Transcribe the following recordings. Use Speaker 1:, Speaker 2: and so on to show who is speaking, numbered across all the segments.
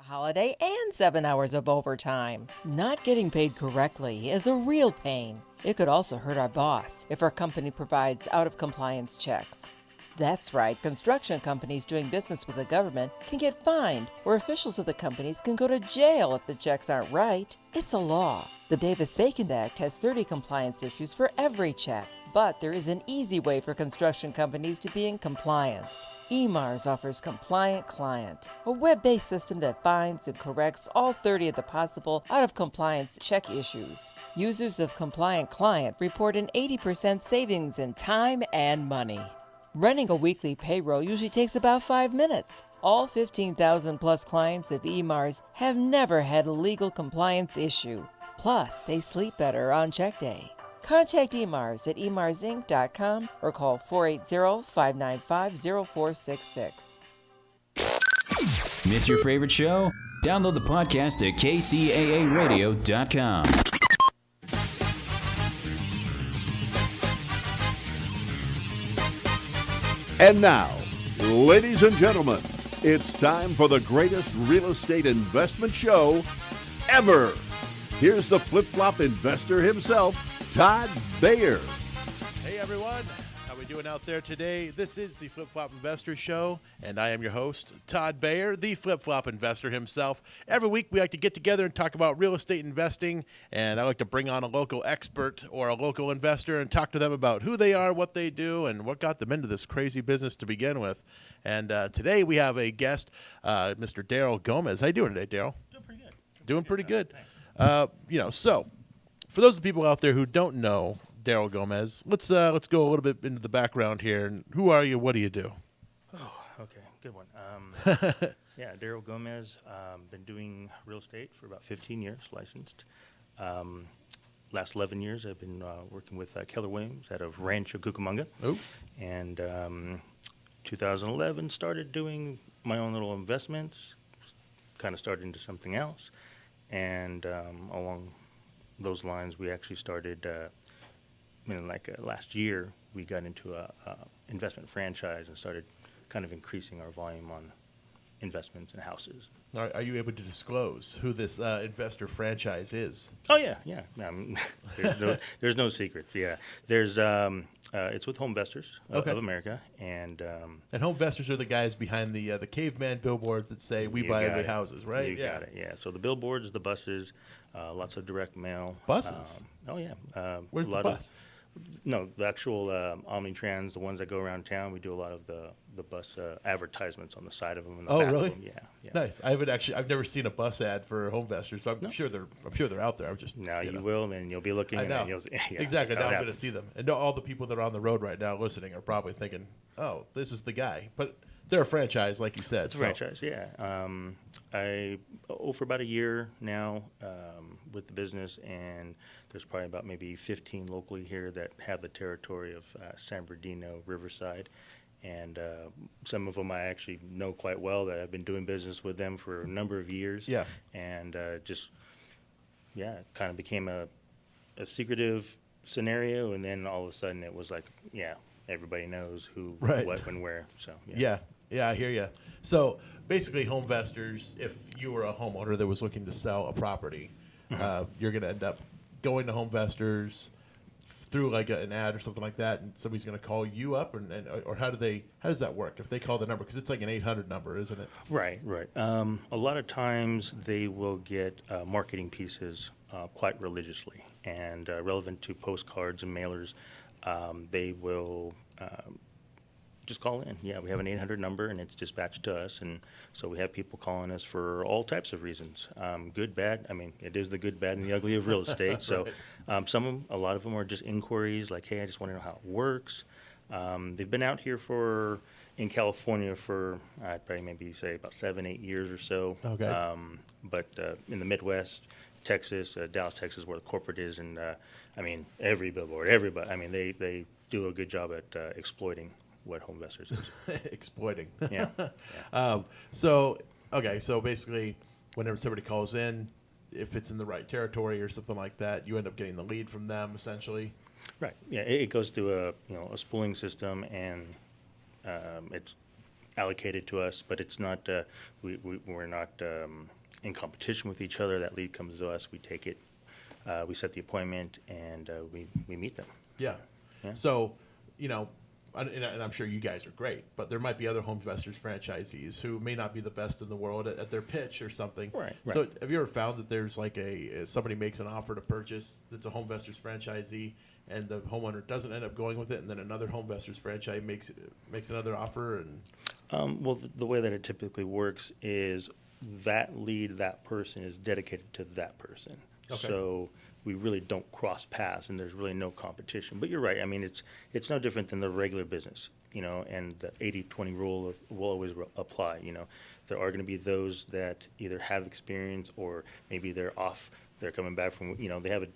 Speaker 1: holiday and 7 hours of overtime. Not getting paid correctly is a real pain. It could also hurt our boss if our company provides out-of-compliance checks. That's right, construction companies doing business with the government can get fined, or officials of the companies can go to jail if the checks aren't right. It's a law. The Davis-Bacon Act has 30 compliance issues for every check, but there is an easy way for construction companies to be in compliance. EMARS offers Compliant Client, a web-based system that finds and corrects all 30 of the possible out-of-compliance check issues. Users of Compliant Client report an 80% savings in time and money. Running a weekly payroll usually takes about 5 minutes. All 15,000 plus clients of EMARS have never had a legal compliance issue. Plus, they sleep better on check day. Contact EMARS at emarsinc.com or call 480-595-0466.
Speaker 2: Miss your favorite show? Download the podcast at kcaaradio.com.
Speaker 3: And now, ladies and gentlemen, it's time for the greatest real estate investment show ever. Here's the flip-flop investor himself, Todd Bayer.
Speaker 4: Hey everyone, how we doing out there today? This is the Flip-Flop Investor Show, and I am your host, Todd Bayer, the Flip-Flop Investor himself. Every week we like to get together and talk about real estate investing, and I like to bring on a local expert or a local investor and talk to them about who they are, what they do, and what got them into this crazy business to begin with. And today we have a guest, Mr. Darrel Gomez. How you doing today, Darrel?
Speaker 5: Doing pretty good.
Speaker 4: Doing pretty good.
Speaker 5: Thanks.
Speaker 4: So for those people out there who don't know Darrel Gomez, let's go a little bit into the background here. And who are you? What do you do?
Speaker 5: Oh, okay, good one. Yeah, Darrel Gomez. Been doing real estate for about 15 years, licensed. Last 11 years, I've been working with Keller Williams out of Rancho Cucamonga.
Speaker 4: Oh.
Speaker 5: And 2011, started doing my own little investments. Kind of started into something else, and along those lines, we actually started. Last year, we got into a investment franchise and started kind of increasing our volume on investments and houses.
Speaker 4: Are you able to disclose who this investor franchise is?
Speaker 5: Oh yeah. There's no secrets. Yeah, there's it's with Home Investors of America, and
Speaker 4: Home Investors are the guys behind the caveman billboards that say "We buy ugly houses," right?
Speaker 5: You got it. Yeah. So the billboards, the buses, lots of direct mail.
Speaker 4: Buses. Where's the bus?
Speaker 5: No, the actual Omnitrans, the ones that go around town. We do a lot of the bus advertisements on the side of them. And the back
Speaker 4: really?
Speaker 5: of them. Yeah.
Speaker 4: Nice. I've never seen a bus ad for Home Investors, so I'm sure they're out there. I'm just
Speaker 5: now you will, and you'll be looking.
Speaker 4: I know.
Speaker 5: And yeah,
Speaker 4: exactly. Now I'm going to see them, and all the people that are on the road right now listening are probably thinking, "Oh, this is the guy." But they're a franchise, like you said.
Speaker 5: It's a franchise, yeah. I for about a year now with the business, and there's probably about maybe 15 locally here that have the territory of San Bernardino, Riverside, and some of them I actually know quite well that I've been doing business with them for a number of years.
Speaker 4: Yeah.
Speaker 5: And it kind of became a secretive scenario, and then all of a sudden it was like, everybody knows who, what, when, where. So
Speaker 4: Yeah, I hear you. So basically, Home Investors, if you were a homeowner that was looking to sell a property, you're going to end up going to Home Investors through like an ad or something like that, and somebody's going to call you up, or how does that work if they call the number? Because it's like an 800 number, isn't it?
Speaker 5: Right. A lot of times they will get marketing pieces quite religiously and relevant to postcards and mailers. They will just call in. Yeah, we have an 800 number, and it's dispatched to us, and so we have people calling us for all types of reasons, good, bad. I mean, it is the good, bad, and the ugly of real estate. So a lot of them are just inquiries like, hey, I just want to know how it works. They've been out here in California for, I'd probably maybe say about 7-8 years or so.
Speaker 4: Okay.
Speaker 5: But in the Midwest, Texas, Dallas, Texas, where the corporate is, and every billboard, everybody. I mean, they do a good job at exploiting what Home Investors is.
Speaker 4: Exploiting.
Speaker 5: Yeah.
Speaker 4: So basically, whenever somebody calls in, if it's in the right territory or something like that, you end up getting the lead from them, essentially.
Speaker 5: Right. Yeah, it goes through a spooling system, and it's allocated to us, but it's not, we're not in competition with each other. That lead comes to us, we take it, we set the appointment, and we meet them.
Speaker 4: Yeah.
Speaker 5: Yeah.
Speaker 4: So, and I'm sure you guys are great, but there might be other Home Investors franchisees who may not be the best in the world at their pitch or something.
Speaker 5: Right.
Speaker 4: So have you ever found that there's like somebody makes an offer to purchase that's a Home Investors franchisee, and the homeowner doesn't end up going with it, and then another Home Investors franchise makes another offer? And
Speaker 5: Well, the way that it typically works is that lead, that person is dedicated to that person.
Speaker 4: Okay.
Speaker 5: So we really don't cross paths, and there's really no competition. But you're right. I mean, it's no different than the regular business, and the 80-20 rule will always apply. There are going to be those that either have experience or maybe they're coming back from, they have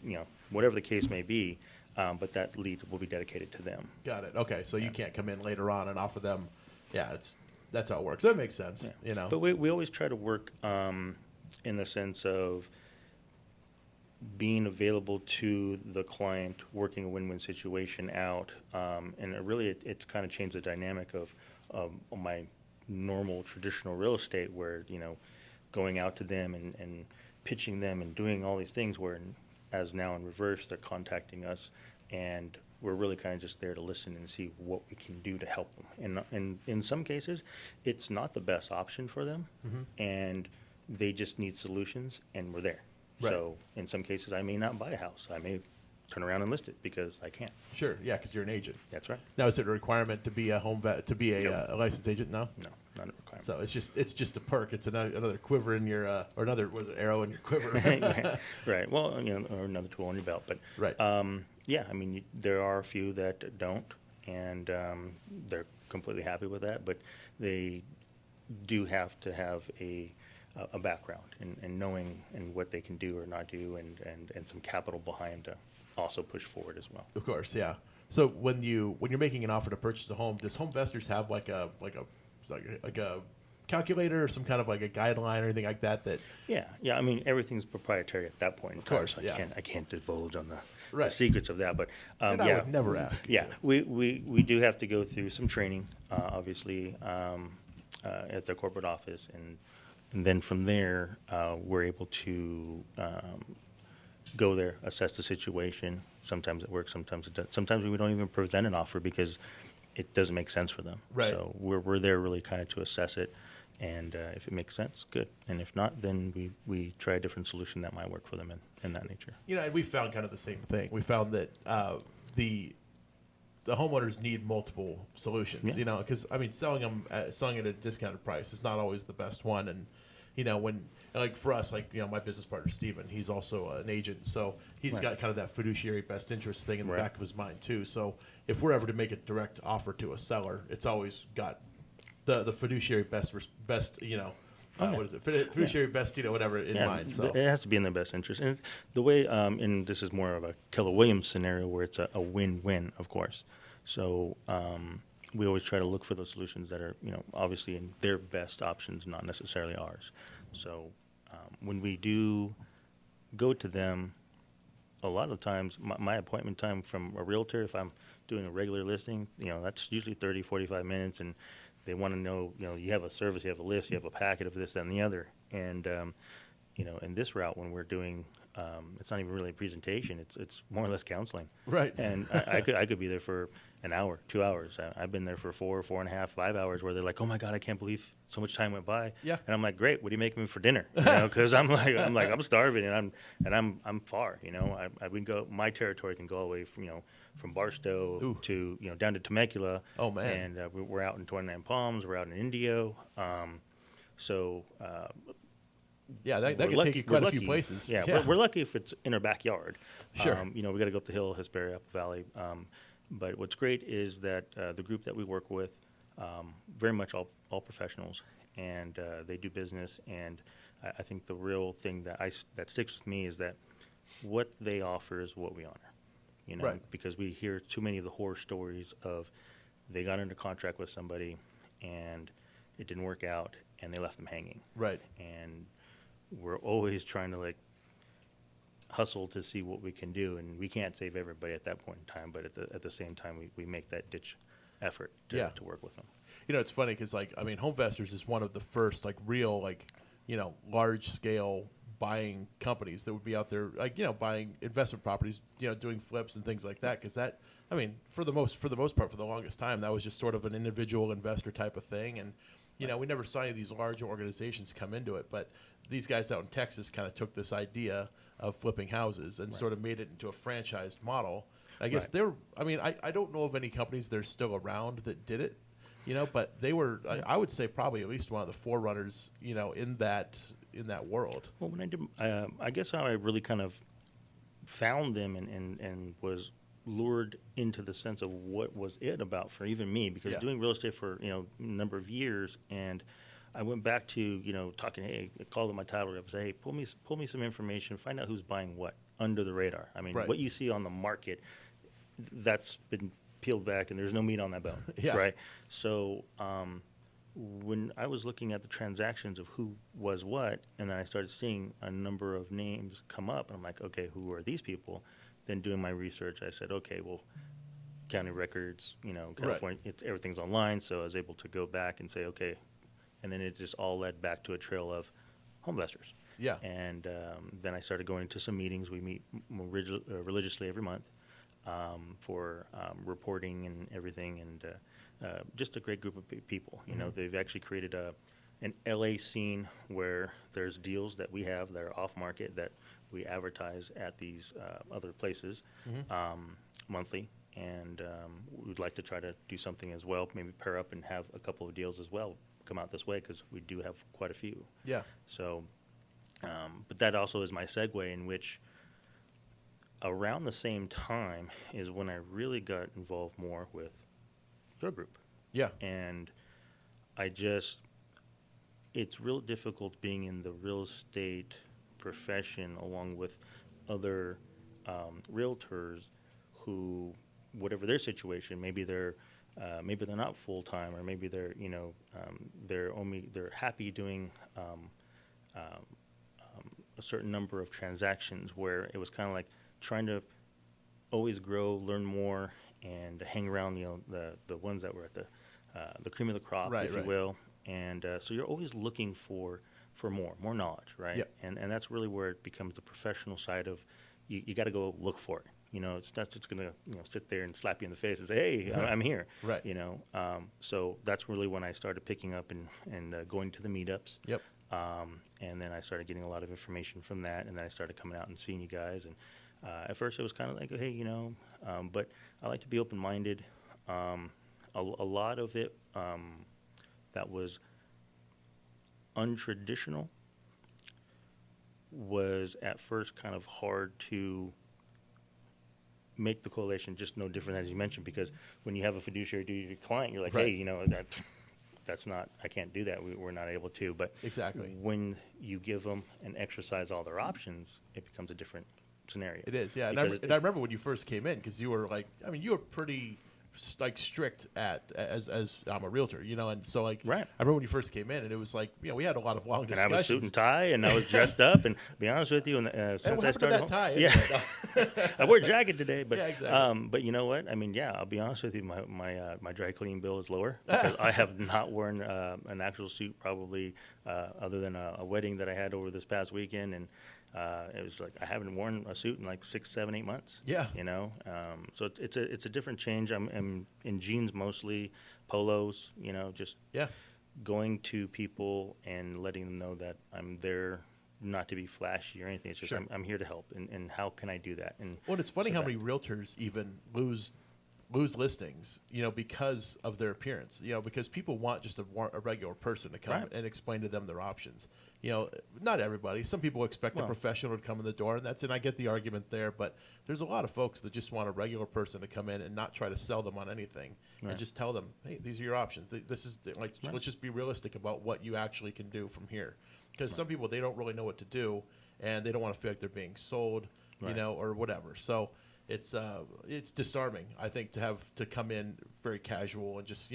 Speaker 5: whatever the case may be, but that lead will be dedicated to them.
Speaker 4: got it. Okay, so you can't come in later on and offer them. Yeah, that's how it works. That makes sense.
Speaker 5: Yeah. But we always try to work in the sense of being available to the client, working a win-win situation out, and it's kind of changed the dynamic of my normal traditional real estate, where going out to them and pitching them and doing all these things, where as now in reverse, they're contacting us, and we're really kind of just there to listen and see what we can do to help them. And in some cases, it's not the best option for them, and they just need solutions, and we're there.
Speaker 4: Right.
Speaker 5: So in some cases, I may not buy a house. I may turn around and list it because I can't.
Speaker 4: Sure. Yeah, because you're an agent.
Speaker 5: That's right.
Speaker 4: Now, is it a requirement to be a a licensed agent? No.
Speaker 5: No, not a requirement.
Speaker 4: So it's just a perk. It's another quiver in your or another arrow in your quiver.
Speaker 5: Right. Well, or another tool in your belt. But
Speaker 4: Right.
Speaker 5: yeah, I mean, there are a few that don't, and they're completely happy with that. But they do have to have a background and knowing and what they can do or not do, and some capital behind to also push forward as well.
Speaker 4: Of course, yeah. So when you're making an offer to purchase a home, does Home Investors have like a calculator or some kind of like a guideline or anything like that?
Speaker 5: Yeah. I mean, everything's proprietary at that point in time.
Speaker 4: course,
Speaker 5: so
Speaker 4: yeah.
Speaker 5: I can't divulge on the
Speaker 4: Right.
Speaker 5: secrets of that. But
Speaker 4: And I would never ask.
Speaker 5: Yeah, we do have to go through some training, obviously, at the corporate office, and then from there, we're able to go there, assess the situation. Sometimes it works, sometimes it doesn't. Sometimes we don't even present an offer because it doesn't make sense for them.
Speaker 4: Right.
Speaker 5: So we're there really kind of to assess it, and if it makes sense, good. And if not, then we try a different solution that might work for them in that nature.
Speaker 4: And we found kind of the same thing. We found that the homeowners need multiple solutions.
Speaker 5: Yeah.
Speaker 4: Because selling at a discounted price is not always the best one. And when, like for us, my business partner Steven, he's also an agent, so he's
Speaker 5: Right.
Speaker 4: got kind of that fiduciary best interest thing in the
Speaker 5: Right.
Speaker 4: back of his mind too. So if we're ever to make a direct offer to a seller, it's always got the fiduciary best
Speaker 5: Okay.
Speaker 4: what is it? Fiduciary best, whatever in mind. So
Speaker 5: it has to be in their best interest. And the way, and this is more of a Keller Williams scenario where it's a win-win, of course. So we always try to look for those solutions that are, obviously in their best options, not necessarily ours. So when we do go to them, a lot of times my appointment time from a realtor, if I'm doing a regular listing, that's usually 30, 45 minutes, and they want to know, you have a service, you have a list, you have a packet of this, that, and the other. And, in this route, when we're doing, it's not even really a presentation, it's more or less counseling.
Speaker 4: Right.
Speaker 5: And I could be there for an hour, 2 hours. I've been there for 4.5, 5 hours where they're like, oh my God, I can't believe so much time went by.
Speaker 4: Yeah.
Speaker 5: And I'm like, great, what do you make me for dinner? Because I'm starving and I'm far, I would go, my territory can go all the way from Barstow
Speaker 4: Ooh.
Speaker 5: to, down to Temecula.
Speaker 4: Oh, man.
Speaker 5: And we're out in 29 Palms, we're out in Indio.
Speaker 4: Yeah, that
Speaker 5: We're
Speaker 4: could
Speaker 5: lucky-
Speaker 4: take you
Speaker 5: we're
Speaker 4: quite a few
Speaker 5: lucky.
Speaker 4: places.
Speaker 5: Yeah, we're lucky if it's in our backyard.
Speaker 4: Sure.
Speaker 5: We got to go up the hill, Hesperia, up the valley. But what's great is that the group that we work with, very much all professionals, and they do business. And I think the real thing that sticks with me is that what they offer is what we honor.
Speaker 4: Right.
Speaker 5: Because we hear too many of the horror stories of they got under contract with somebody and it didn't work out and they left them hanging.
Speaker 4: Right.
Speaker 5: And we're always trying to hustle to see what we can do, and we can't save everybody at that point in time, but at the same time we make that ditch effort to work with them.
Speaker 4: You know, it's funny because, like, I mean, HomeVestors is one of the first, like, real, like, large-scale buying companies that would be out there, like, buying investment properties, doing flips and things like that. Because that, I mean, for the most part, for the longest time, that was just sort of an individual investor type of thing. And, we never saw any of these large organizations come into it. But these guys out in Texas kind of took this idea of flipping houses and sort of made it into a franchised model. I guess I don't know of any companies that are still around that did it. But they were, I would say, probably at least one of the forerunners, in that world.
Speaker 5: Well, when I did, I guess how I really kind of found them and was lured into the sense of what was it about for even me, because doing real estate for a number of years, and I went back to talking. Hey, I called up my title rep and say, hey, pull me some information, find out who's buying what under the radar. I mean, what you see on the market, that's been peeled back and there's no meat on that bone, right? So when I was looking at the transactions of who was what, and then I started seeing a number of names come up, and I'm like, okay, who are these people? Then doing my research, I said, okay, well, county records, California, everything's online, so I was able to go back and say, okay, and then it just all led back to a trail of HomeVestors. Yeah. And then I started going to some meetings. We meet religiously every month. For reporting and everything, and just a great group of people. They've actually created an LA scene where there's deals that we have that are off market that we advertise at these other places monthly, and we'd like to try to do something as well, maybe pair up and have a couple of deals as well come out this way, because we do have quite a few. Yeah. So, but that also is my segue, in which around the same time is when I really got involved more with your group. Yeah. And it's real difficult being in the real estate profession along with other realtors who, whatever their situation, maybe they're not full time, or maybe they're they're happy doing a certain number of transactions, where it was kind of like trying to always grow, learn more, and hang around the ones that were at the cream of the crop, if you will. And so you're always looking for more knowledge, right? Yep. And that's really where it becomes the professional side of you got to go look for it. It's not just going to sit there and slap you in the face and say, hey, I'm here. Right. So that's really when I started picking up and going to the meetups. Yep. And then I started getting a lot of information from that, and then I started coming out and seeing you guys. And at first it was kind of like, hey, but I like to be open-minded. A lot of it that was untraditional was at first kind of hard to make the correlation, just no different as you mentioned, because when you have a fiduciary duty to your client, you're like, hey, that's not, I can't do that. We're not able to. But exactly, when you give them and exercise all their options, it becomes a different scenario. It is, yeah. And I remember when you first came in, because you were like, you were pretty strict as I'm a realtor, and so I remember when you first came in, and it was like, we had a lot of long discussions. And I was suit and tie, and I was dressed up, and to be honest with you, and since I started that tie, I wore a jacket today, but exactly. But you know what? I'll be honest with you, my dry cleaning bill is lower because I have not worn an actual suit probably other than a wedding that I had over this past weekend, and it was like I haven't worn a suit in like 6, 7, 8 months. Yeah. So it's a different change. I'm in jeans mostly, polos. Just going to people and letting them know that I'm there, not to be flashy or anything. It's just I'm here to help, and how can I do that? And
Speaker 4: it's funny how many realtors even lose listings, because of their appearance. Because people want just a regular person to come and explain to them their options. Not everybody. Some people expect a professional to come in the door, and I get the argument there. But there's a lot of folks that just want a regular person to come in and not try to sell them on anything, and just tell them, hey, these are your options. This is let's just be realistic about what you actually can do from here. Because some people, they don't really know what to do, and they don't want to feel like they're being sold, or whatever. So it's disarming, I think, to come in very casual and just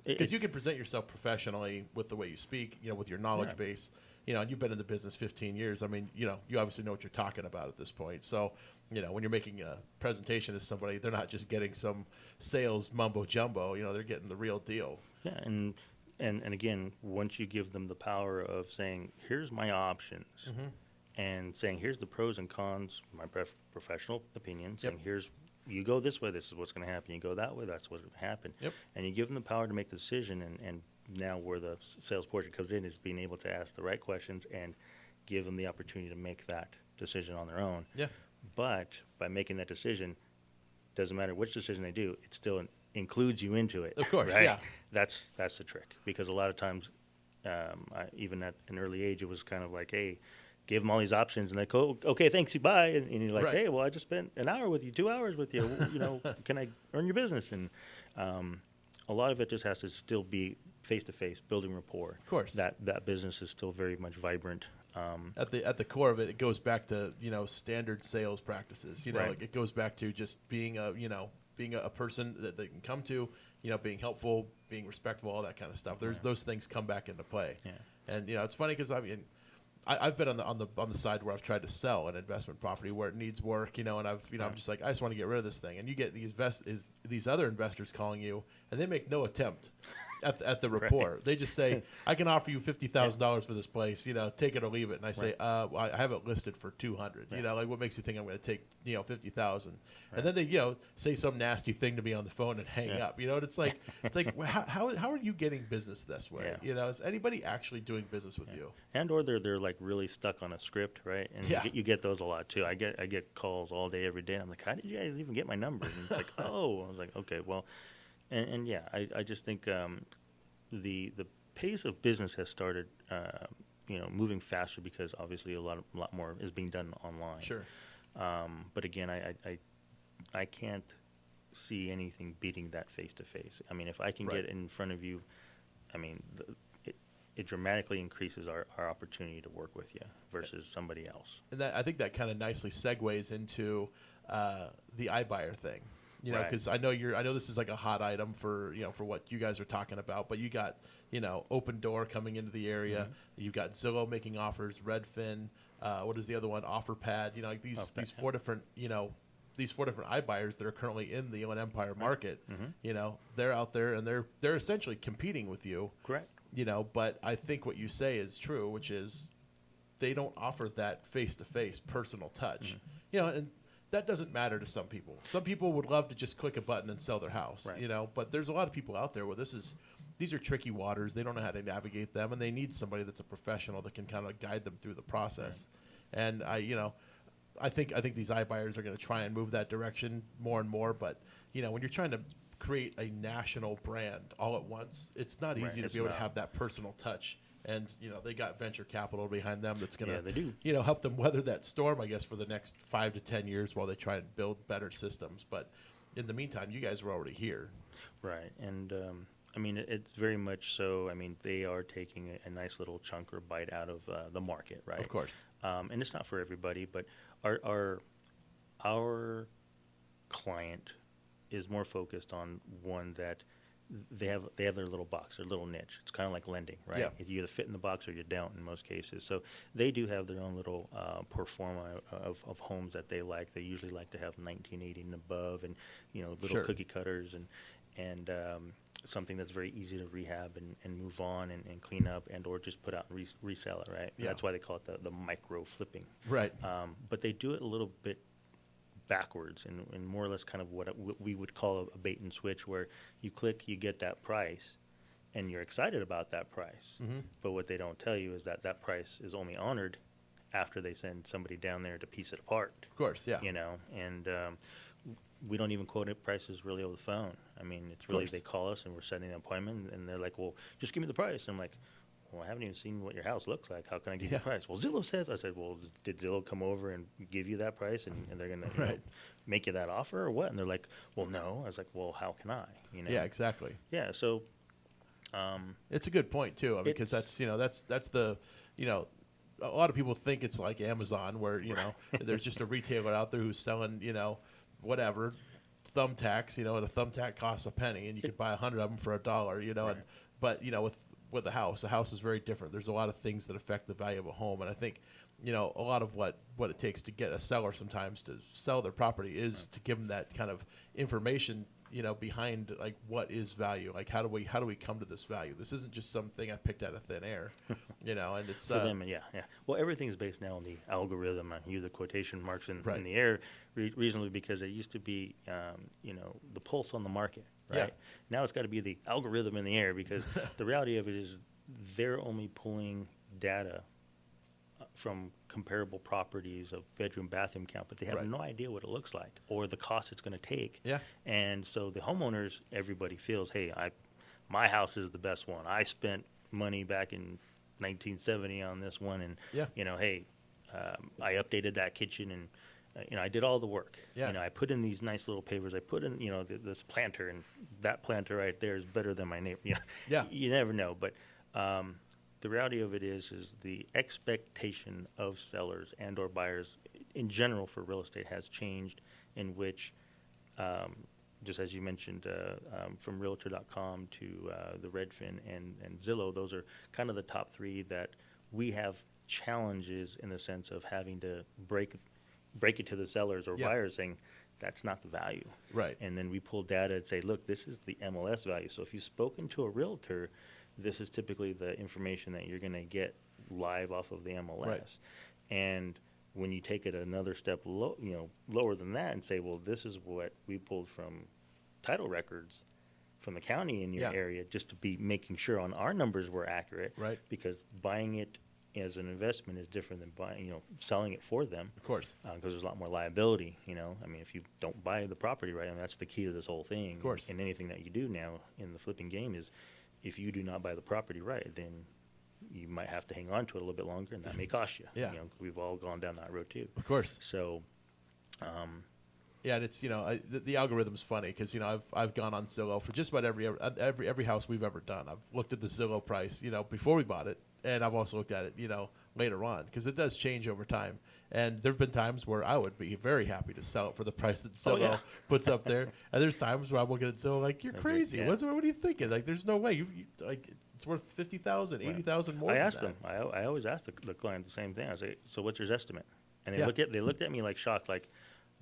Speaker 4: because you can present yourself professionally with the way you speak, with your knowledge base, and you've been in the business 15 years. I mean, you obviously know what you're talking about at this point. So, when you're making a presentation to somebody, they're not just getting some sales mumbo jumbo. They're getting the real deal.
Speaker 5: Yeah, and again, once you give them the power of saying, here's my options, and saying, here's the pros and cons, my professional opinion, saying, you go this way, this is what's going to happen. You go that way, that's what's going to happen.
Speaker 4: Yep. And
Speaker 5: you give them the power to make the decision, and now where the sales portion comes in is being able to ask the right questions and give them the opportunity to make that decision on their own.
Speaker 4: Yeah.
Speaker 5: But by making that decision, doesn't matter which decision they do, it still includes you into it.
Speaker 4: Of course,
Speaker 5: right?
Speaker 4: yeah.
Speaker 5: That's the trick, because a lot of times, even at an early age, it was kind of like, hey, give them all these options, and they go, okay, thanks, you bye, and you're like, hey, well, I just spent an hour with you, 2 hours with you, can I earn your business? And a lot of it just has to still be face-to-face, building rapport.
Speaker 4: Of course.
Speaker 5: That business is still very much vibrant.
Speaker 4: At the core of it, it goes back to standard sales practices.
Speaker 5: Right.
Speaker 4: It goes back to just being a person that they can come to, being helpful, being respectful, all that kind of stuff. Those things come back into play.
Speaker 5: Yeah.
Speaker 4: And it's funny because I've been on the side where I've tried to sell an investment property where it needs work, and I've I'm just like, I just want to get rid of this thing, and you get these other investors calling you, and they make no attempt at the rapport. Right. They just say, I can offer you $50,000 for this place, take it or leave it. And I say, I have it listed for 200. Like, what makes you think I'm going to take 50,000? And then they say some nasty thing to me on the phone and hang up. And it's like how are you getting business this way? Is anybody actually doing business with you?
Speaker 5: And or they're like really stuck on a script, right? And you get those a lot too. I get calls all day, every day. I'm like, how did you guys even get my number? And it's like, oh, I was like, okay, well. And I just think the pace of business has started, moving faster because obviously a lot more is being done online.
Speaker 4: Sure.
Speaker 5: But again, I can't see anything beating that face to face. I mean, if I can get in front of you, I mean, it dramatically increases our opportunity to work with you versus somebody else.
Speaker 4: And I think that kind of nicely segues into the iBuyer thing. Because I know this is like a hot item for for what you guys are talking about, but you got Open Door coming into the area. Mm-hmm. You've got Zillow making offers, Redfin. What is the other one? OfferPad. These four different iBuyers that are currently in the Inland Empire market. Mm-hmm. They're out there and they're essentially competing with you.
Speaker 5: Correct.
Speaker 4: But I think what you say is true, which is they don't offer that face-to-face personal touch. Mm-hmm. And that doesn't matter to some people. Some people would love to just click a button and sell their house, but there's a lot of people out there where these are tricky waters. They don't know how to navigate them, and they need somebody that's a professional that can kind of guide them through the process. Right. And I think these iBuyers are going to try and move that direction more and more. But when you're trying to create a national brand all at once, it's not easy to be able to have that personal touch. And they got venture capital behind them that's going to help them weather that storm, I guess, for the next 5 to 10 years while they try and build better systems. But in the meantime, you guys are already here.
Speaker 5: Right. And I mean, it's very much so. I mean, they are taking a nice little chunk or bite out of the market, right?
Speaker 4: Of course.
Speaker 5: And it's not for everybody, but our client is more focused on one that they have their little box, their little niche. It's kind of like lending, right?
Speaker 4: Yeah.
Speaker 5: You either fit in the box or you don't in most cases. So they do have their own little performa of homes that they like. They usually like to have 1980 and above, and little cookie cutters and something that's very easy to rehab and move on and clean up and or just put out and resell it, right? Yeah. That's why they call it the micro flipping.
Speaker 4: Right.
Speaker 5: But they do it a little bit backwards and more or less kind of what we would call a bait and switch, where you click, you get that price, and you're excited about that price. Mm-hmm. But what they don't tell you is that price is only honored after they send somebody down there to piece it apart.
Speaker 4: Of course, yeah.
Speaker 5: And we don't even quote prices really over the phone. I mean, it's really they call us and we're setting an appointment, and they're like, well, just give me the price. And I'm like, well, I haven't even seen what your house looks like. How can I give you the price? Well, Zillow says. I said, well, did Zillow come over and give you that price, and they're going to make you that offer or what? And they're like, well, no. I was like, well, how can I?
Speaker 4: Yeah, exactly.
Speaker 5: Yeah, so
Speaker 4: it's a good point too. I mean, because that's the a lot of people think it's like Amazon, where there's just a retailer out there who's selling whatever thumbtacks, and a thumbtack costs a penny, and you can buy 100 of them for $1. But with with a house. A house is very different. There's a lot of things that affect the value of a home, and I think, you know, a lot of what it takes to get a seller sometimes to sell their property is to give them that kind of information, you know, behind like what is value, like how do we come to this value? This isn't just something I picked out of thin air, you know. And it's
Speaker 5: for them, yeah. Well, everything's based now on the algorithm. I use the quotation marks in
Speaker 4: Right.
Speaker 5: the air reasonably, because it used to be, you know, the pulse on the market, right?
Speaker 4: Yeah.
Speaker 5: Now it's got to be the algorithm in the air, because the reality of it is they're only pulling data from comparable properties of bedroom, bathroom count, but they have
Speaker 4: Right.
Speaker 5: no idea what it looks like or the cost it's going to take.
Speaker 4: Yeah.
Speaker 5: And so the homeowners, everybody feels, hey, my house is the best one. I spent money back in 1970 on this one, and
Speaker 4: Yeah.
Speaker 5: you know, hey, I updated that kitchen, and you know, I did all the work.
Speaker 4: Yeah.
Speaker 5: You know, I put in these nice little pavers. I put in, you know, this planter, and that planter right there is better than my neighbor. You know,
Speaker 4: Yeah.
Speaker 5: you never know, but the reality of it is the expectation of sellers and or buyers in general for real estate has changed, in which, just as you mentioned, from Realtor.com to the Redfin and Zillow, those are kind of the top three that we have challenges in the sense of having to break it to the sellers or
Speaker 4: Yeah.
Speaker 5: buyers, saying that's not the value.
Speaker 4: Right.
Speaker 5: And then we pull data and say, look, this is the MLS value. So if you've spoken to a realtor, this is typically the information that you're going to get live off of the MLS.
Speaker 4: Right.
Speaker 5: And when you take it another step lower than that and say, well, this is what we pulled from title records from the county in your
Speaker 4: Yeah.
Speaker 5: area, just to be making sure on our numbers were accurate.
Speaker 4: Right.
Speaker 5: Because buying it as an investment is different than selling it for them.
Speaker 4: Of course.
Speaker 5: Because there's a lot more liability, you know. I mean, if you don't buy the property right, and that's the key to this whole thing.
Speaker 4: Of course.
Speaker 5: And anything that you do now in the flipping game is, if you do not buy the property right, then you might have to hang on to it a little bit longer, and that may cost you.
Speaker 4: Yeah.
Speaker 5: You know, we've all gone down that road too.
Speaker 4: Of course.
Speaker 5: So,
Speaker 4: Yeah, and it's, you know, the algorithm's funny because, you know, I've gone on Zillow for just about every house we've ever done. I've looked at the Zillow price, you know, before we bought it, and I've also looked at it, you know, later on, because it does change over time. And there have been times where I would be very happy to sell it for the price that Zillow puts up there, and there's times where I'm looking at Zillow like, you're crazy.
Speaker 5: Yeah.
Speaker 4: What are you thinking? Like, there's no way. You like, it's worth $50,000, $80,000 more.
Speaker 5: I
Speaker 4: than
Speaker 5: asked
Speaker 4: that.
Speaker 5: them. I always ask the client the same thing. I say, so what's your estimate? And they
Speaker 4: Yeah.
Speaker 5: looked at me like shocked, like,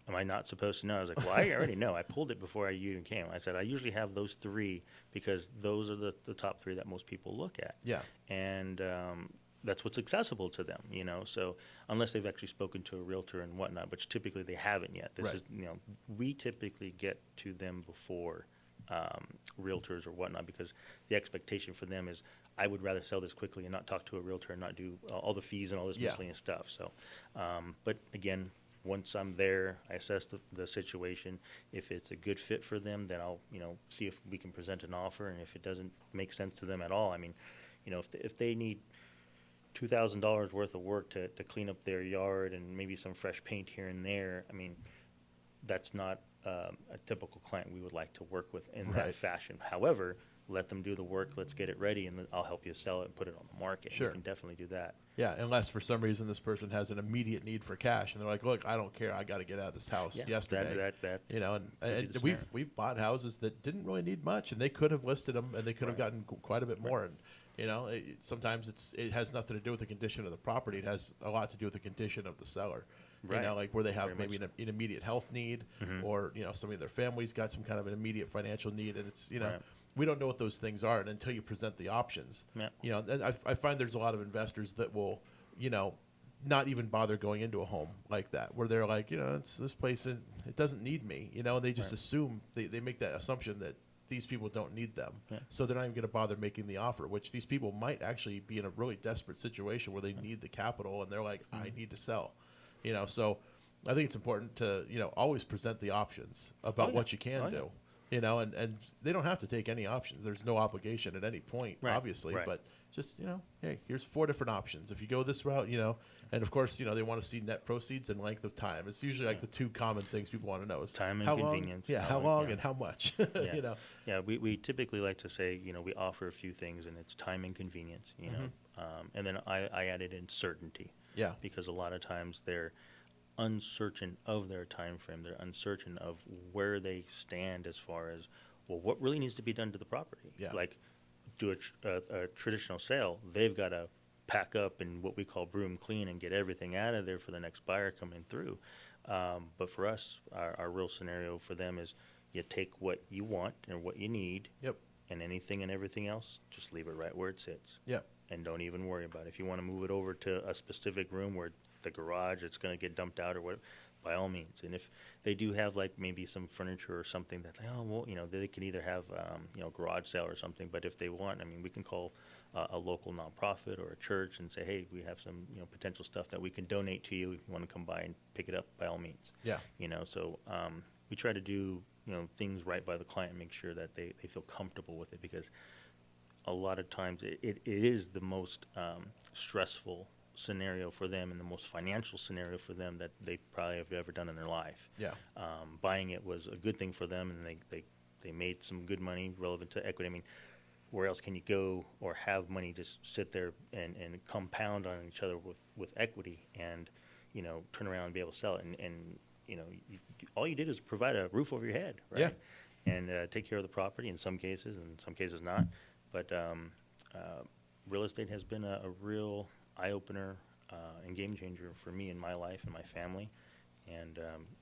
Speaker 5: am I not supposed to know? I was like, well, I already know. I pulled it before you even came. I said, I usually have those three because those are the top three that most people look at.
Speaker 4: Yeah.
Speaker 5: And that's what's accessible to them, you know. So unless they've actually spoken to a realtor and whatnot, which typically they haven't yet. This
Speaker 4: Right.
Speaker 5: is, you know, we typically get to them before realtors or whatnot, because the expectation for them is, I would rather sell this quickly and not talk to a realtor and not do all the fees and all this
Speaker 4: Yeah.
Speaker 5: miscellaneous stuff. So, but again, once I'm there, I assess the situation. If it's a good fit for them, then I'll, you know, see if we can present an offer. And if it doesn't make sense to them at all, I mean, you know, if they need $2,000 worth of work to clean up their yard and maybe some fresh paint here and there, I mean, that's not a typical client we would like to work with in that
Speaker 4: Right.
Speaker 5: fashion. However, let them do the work. Let's get it ready, and then I'll help you sell it and put it on the market.
Speaker 4: Sure.
Speaker 5: We can definitely do that.
Speaker 4: Yeah, unless for some reason this person has an immediate need for cash, and they're like, "Look, I don't care. I got to get out of this house
Speaker 5: Yeah,
Speaker 4: yesterday."
Speaker 5: that
Speaker 4: you know,
Speaker 5: would be
Speaker 4: and
Speaker 5: the
Speaker 4: we've
Speaker 5: scenario.
Speaker 4: we've bought houses that didn't really need much, and they could have listed them, and they could have gotten quite a bit more. And you know, sometimes it has nothing to do with the condition of the property. It has a lot to do with the condition of the seller.
Speaker 5: Right.
Speaker 4: You know, like where they have
Speaker 5: Very
Speaker 4: maybe
Speaker 5: much
Speaker 4: an immediate health need, or you know, somebody in their family's got some kind of an immediate financial need, and it's, you know.
Speaker 5: Right.
Speaker 4: We don't know what those things are until you present the options.
Speaker 5: Yeah.
Speaker 4: You know, and I find there's a lot of investors that will, you know, not even bother going into a home like that, where they're like, you know, it's this place, it doesn't need me. You know, and they just assume, they make that assumption that these people don't need them.
Speaker 5: Yeah.
Speaker 4: So they're not even going to bother making the offer, which these people might actually be in a really desperate situation where they need the capital, and they're like, I need to sell. You know, so I think it's important to, you know, always present the options about what you can do. You know, and they don't have to take any options. There's no obligation at any point, obviously.
Speaker 5: Right.
Speaker 4: But just, you know, hey, here's 4 different options. If you go this route, you know, and of course, you know, they want to see net proceeds and length of time. It's usually like the two common things people want to know is
Speaker 5: Time and
Speaker 4: how
Speaker 5: convenience.
Speaker 4: Long, yeah, how long and how much.
Speaker 5: Yeah.
Speaker 4: You know,
Speaker 5: Yeah, we typically like to say, you know, we offer a few things, and it's time and convenience, you know. And then I added in certainty.
Speaker 4: Yeah.
Speaker 5: Because a lot of times they're uncertain of their time frame. They're uncertain of where they stand as far as, well, what really needs to be done to the property.
Speaker 4: Yeah.
Speaker 5: Like, do a traditional sale, they've got to pack up and what we call broom clean and get everything out of there for the next buyer coming through. But for us, our real scenario for them is you take what you want and what you need,
Speaker 4: Yep.
Speaker 5: and anything and everything else, just leave it right where it sits.
Speaker 4: Yep.
Speaker 5: And don't even worry about it. If you want to move it over to a specific room where the garage, it's going to get dumped out or what, by all means. And if they do have like maybe some furniture or something that, oh, well, they can either have, garage sale or something. But if they want, I mean, we can call a local nonprofit or a church and say, hey, we have some, potential stuff that we can donate to you. If you want to come by and pick it up, by all means.
Speaker 4: Yeah.
Speaker 5: So we try to do, things right by the client and make sure that they feel comfortable with it, because a lot of times it is the most stressful scenario for them and the most financial scenario for them that they probably have ever done in their life.
Speaker 4: Yeah.
Speaker 5: Buying it was a good thing for them, and they made some good money relevant to equity. I mean, where else can you go or have money just sit there and compound on each other with equity and, turn around and be able to sell it? And all you did is provide a roof over your head, right?
Speaker 4: Yeah.
Speaker 5: And take care of the property in some cases, and in some cases not. But real estate has been a real eye-opener and game changer for me in my life and my family. And,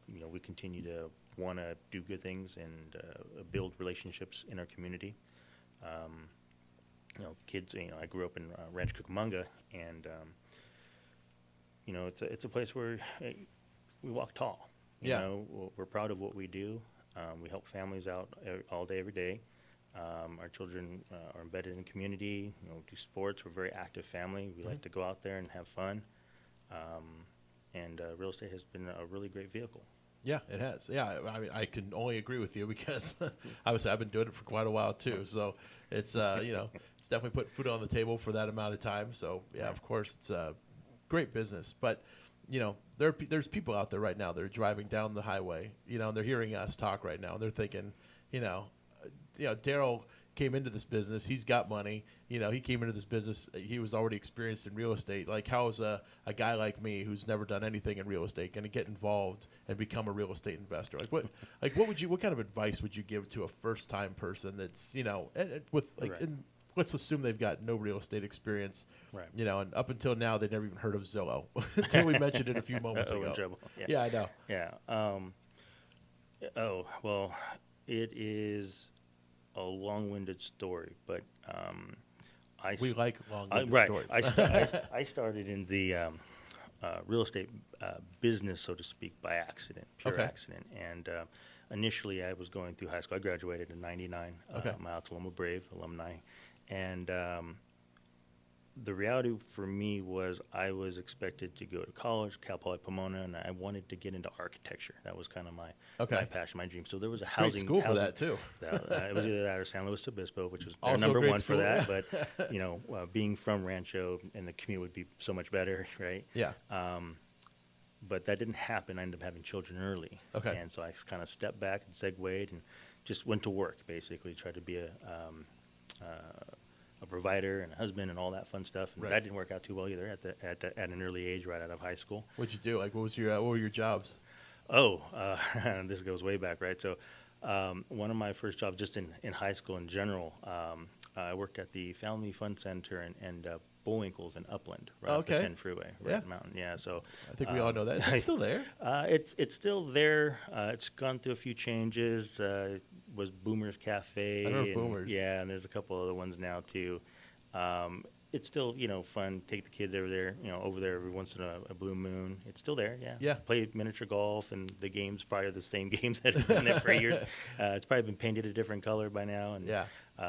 Speaker 5: we continue to want to do good things and build relationships in our community. Kids, I grew up in Rancho Cucamonga, and, it's a place where we walk tall. We're proud of what we do. We help families out all day, every day. Our children are embedded in the community, do sports. We're a very active family. We like to go out there and have fun. And real estate has been a really great vehicle.
Speaker 4: Yeah, it has. Yeah, I mean, I can only agree with you because obviously I've been doing it for quite a while too. So it's it's definitely put food on the table for that amount of time. So yeah, of course it's a great business. But there's people out there right now that are driving down the highway, and they're hearing us talk right now. They're thinking, Darrel came into this business. He's got money. He came into this business. He was already experienced in real estate. Like, how is a guy like me who's never done anything in real estate going to get involved and become a real estate investor? What kind of advice would you give to a first time person that's, and let's assume they've got no real estate experience,
Speaker 5: right?
Speaker 4: And up until now, they've never even heard of Zillow until we mentioned it a few moments ago.
Speaker 5: Trouble.
Speaker 4: Yeah, I know.
Speaker 5: Yeah. Well, it is a long-winded story, but
Speaker 4: we like long-winded
Speaker 5: right.
Speaker 4: stories.
Speaker 5: I started in the real estate business, so to speak, by accident, pure accident. And initially, I was going through high school. I graduated in '99. I'm a Tulum Brave alumni, and the reality for me was I was expected to go to college, Cal Poly Pomona, and I wanted to get into architecture. That was kind of my passion, my dream. So there was a
Speaker 4: great school for that too.
Speaker 5: It was either that or San Luis Obispo, which was
Speaker 4: also
Speaker 5: number one
Speaker 4: school,
Speaker 5: for that. But being from Rancho and the commute would be so much better, right?
Speaker 4: Yeah.
Speaker 5: But that didn't happen. I ended up having children early, and so I kind of stepped back and segued and just went to work. Basically, tried to be a provider and a husband and all that fun stuff. And that didn't work out too well either at an early age, right out of high school.
Speaker 4: What'd you do? Like, what were your jobs?
Speaker 5: This goes way back, right? So one of my first jobs just in high school in general, I worked at the Family Fun Center and Bullwinkle's in Upland, right off the 10 freeway, right the mountain. Yeah, so
Speaker 4: I think we all know that. It's still there.
Speaker 5: It's still there. It's gone through a few changes. It was Boomer's Cafe.
Speaker 4: I know Boomer's.
Speaker 5: Yeah, and there's a couple other ones now too. It's still, fun. Take the kids over there, every once in a blue moon. It's still there, yeah.
Speaker 4: Yeah.
Speaker 5: Play miniature golf, and the games probably are the same games that have been there for years. It's probably been painted a different color by now, and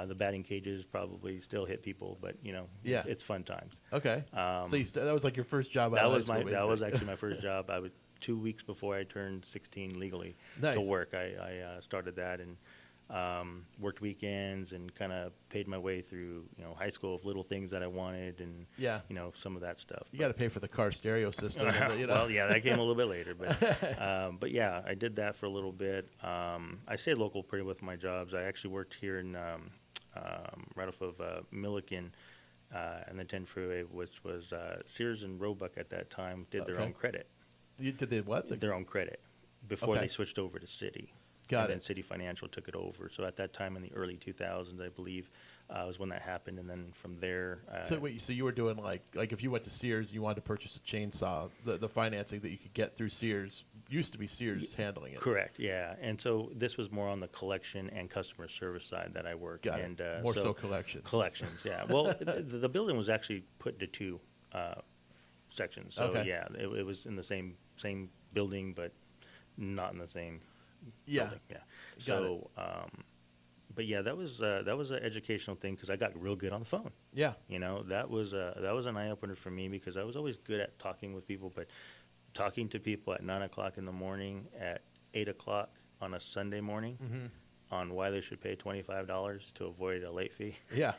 Speaker 5: the batting cages probably still hit people, but it's fun times.
Speaker 4: Okay. So that was like your first job out of high school,
Speaker 5: that was actually my first job. I was 2 weeks before I turned 16 legally to work. I started that and worked weekends and kind of paid my way through, high school of little things that I wanted and, some of that stuff.
Speaker 4: You got to pay for the car stereo system.
Speaker 5: Well, yeah, that came a little bit later. But yeah, I did that for a little bit. I stayed local pretty with my jobs. I actually worked here in right off of Milliken and the 10 freeway, which was Sears and Roebuck at that time did their own credit.
Speaker 4: You did they what?
Speaker 5: Their own credit before they switched over to Citi.
Speaker 4: Got
Speaker 5: and
Speaker 4: it.
Speaker 5: then Citi Financial took it over. So at that time in the early 2000s, I believe, was when that happened, and then from there.
Speaker 4: So wait, so you were doing like if you went to Sears, you wanted to purchase a chainsaw, the financing that you could get through Sears used to be Sears handling it.
Speaker 5: Correct, yeah. And so this was more on the collection and customer service side that I worked.
Speaker 4: Got
Speaker 5: and,
Speaker 4: it. More so collections.
Speaker 5: Collections, yeah. Well, the building was actually put into two sections. So
Speaker 4: Okay.
Speaker 5: yeah, it was in the same building, but not in the same
Speaker 4: Yeah.
Speaker 5: building. Yeah.
Speaker 4: Got
Speaker 5: So, but yeah, that was an educational thing because I got real good on the phone.
Speaker 4: Yeah.
Speaker 5: You know, that was an eye opener for me because I was always good at talking with people, but talking to people at 9 o'clock in the morning, at 8 o'clock on a Sunday morning, on why they should pay $25 to avoid a late fee.
Speaker 4: Yeah.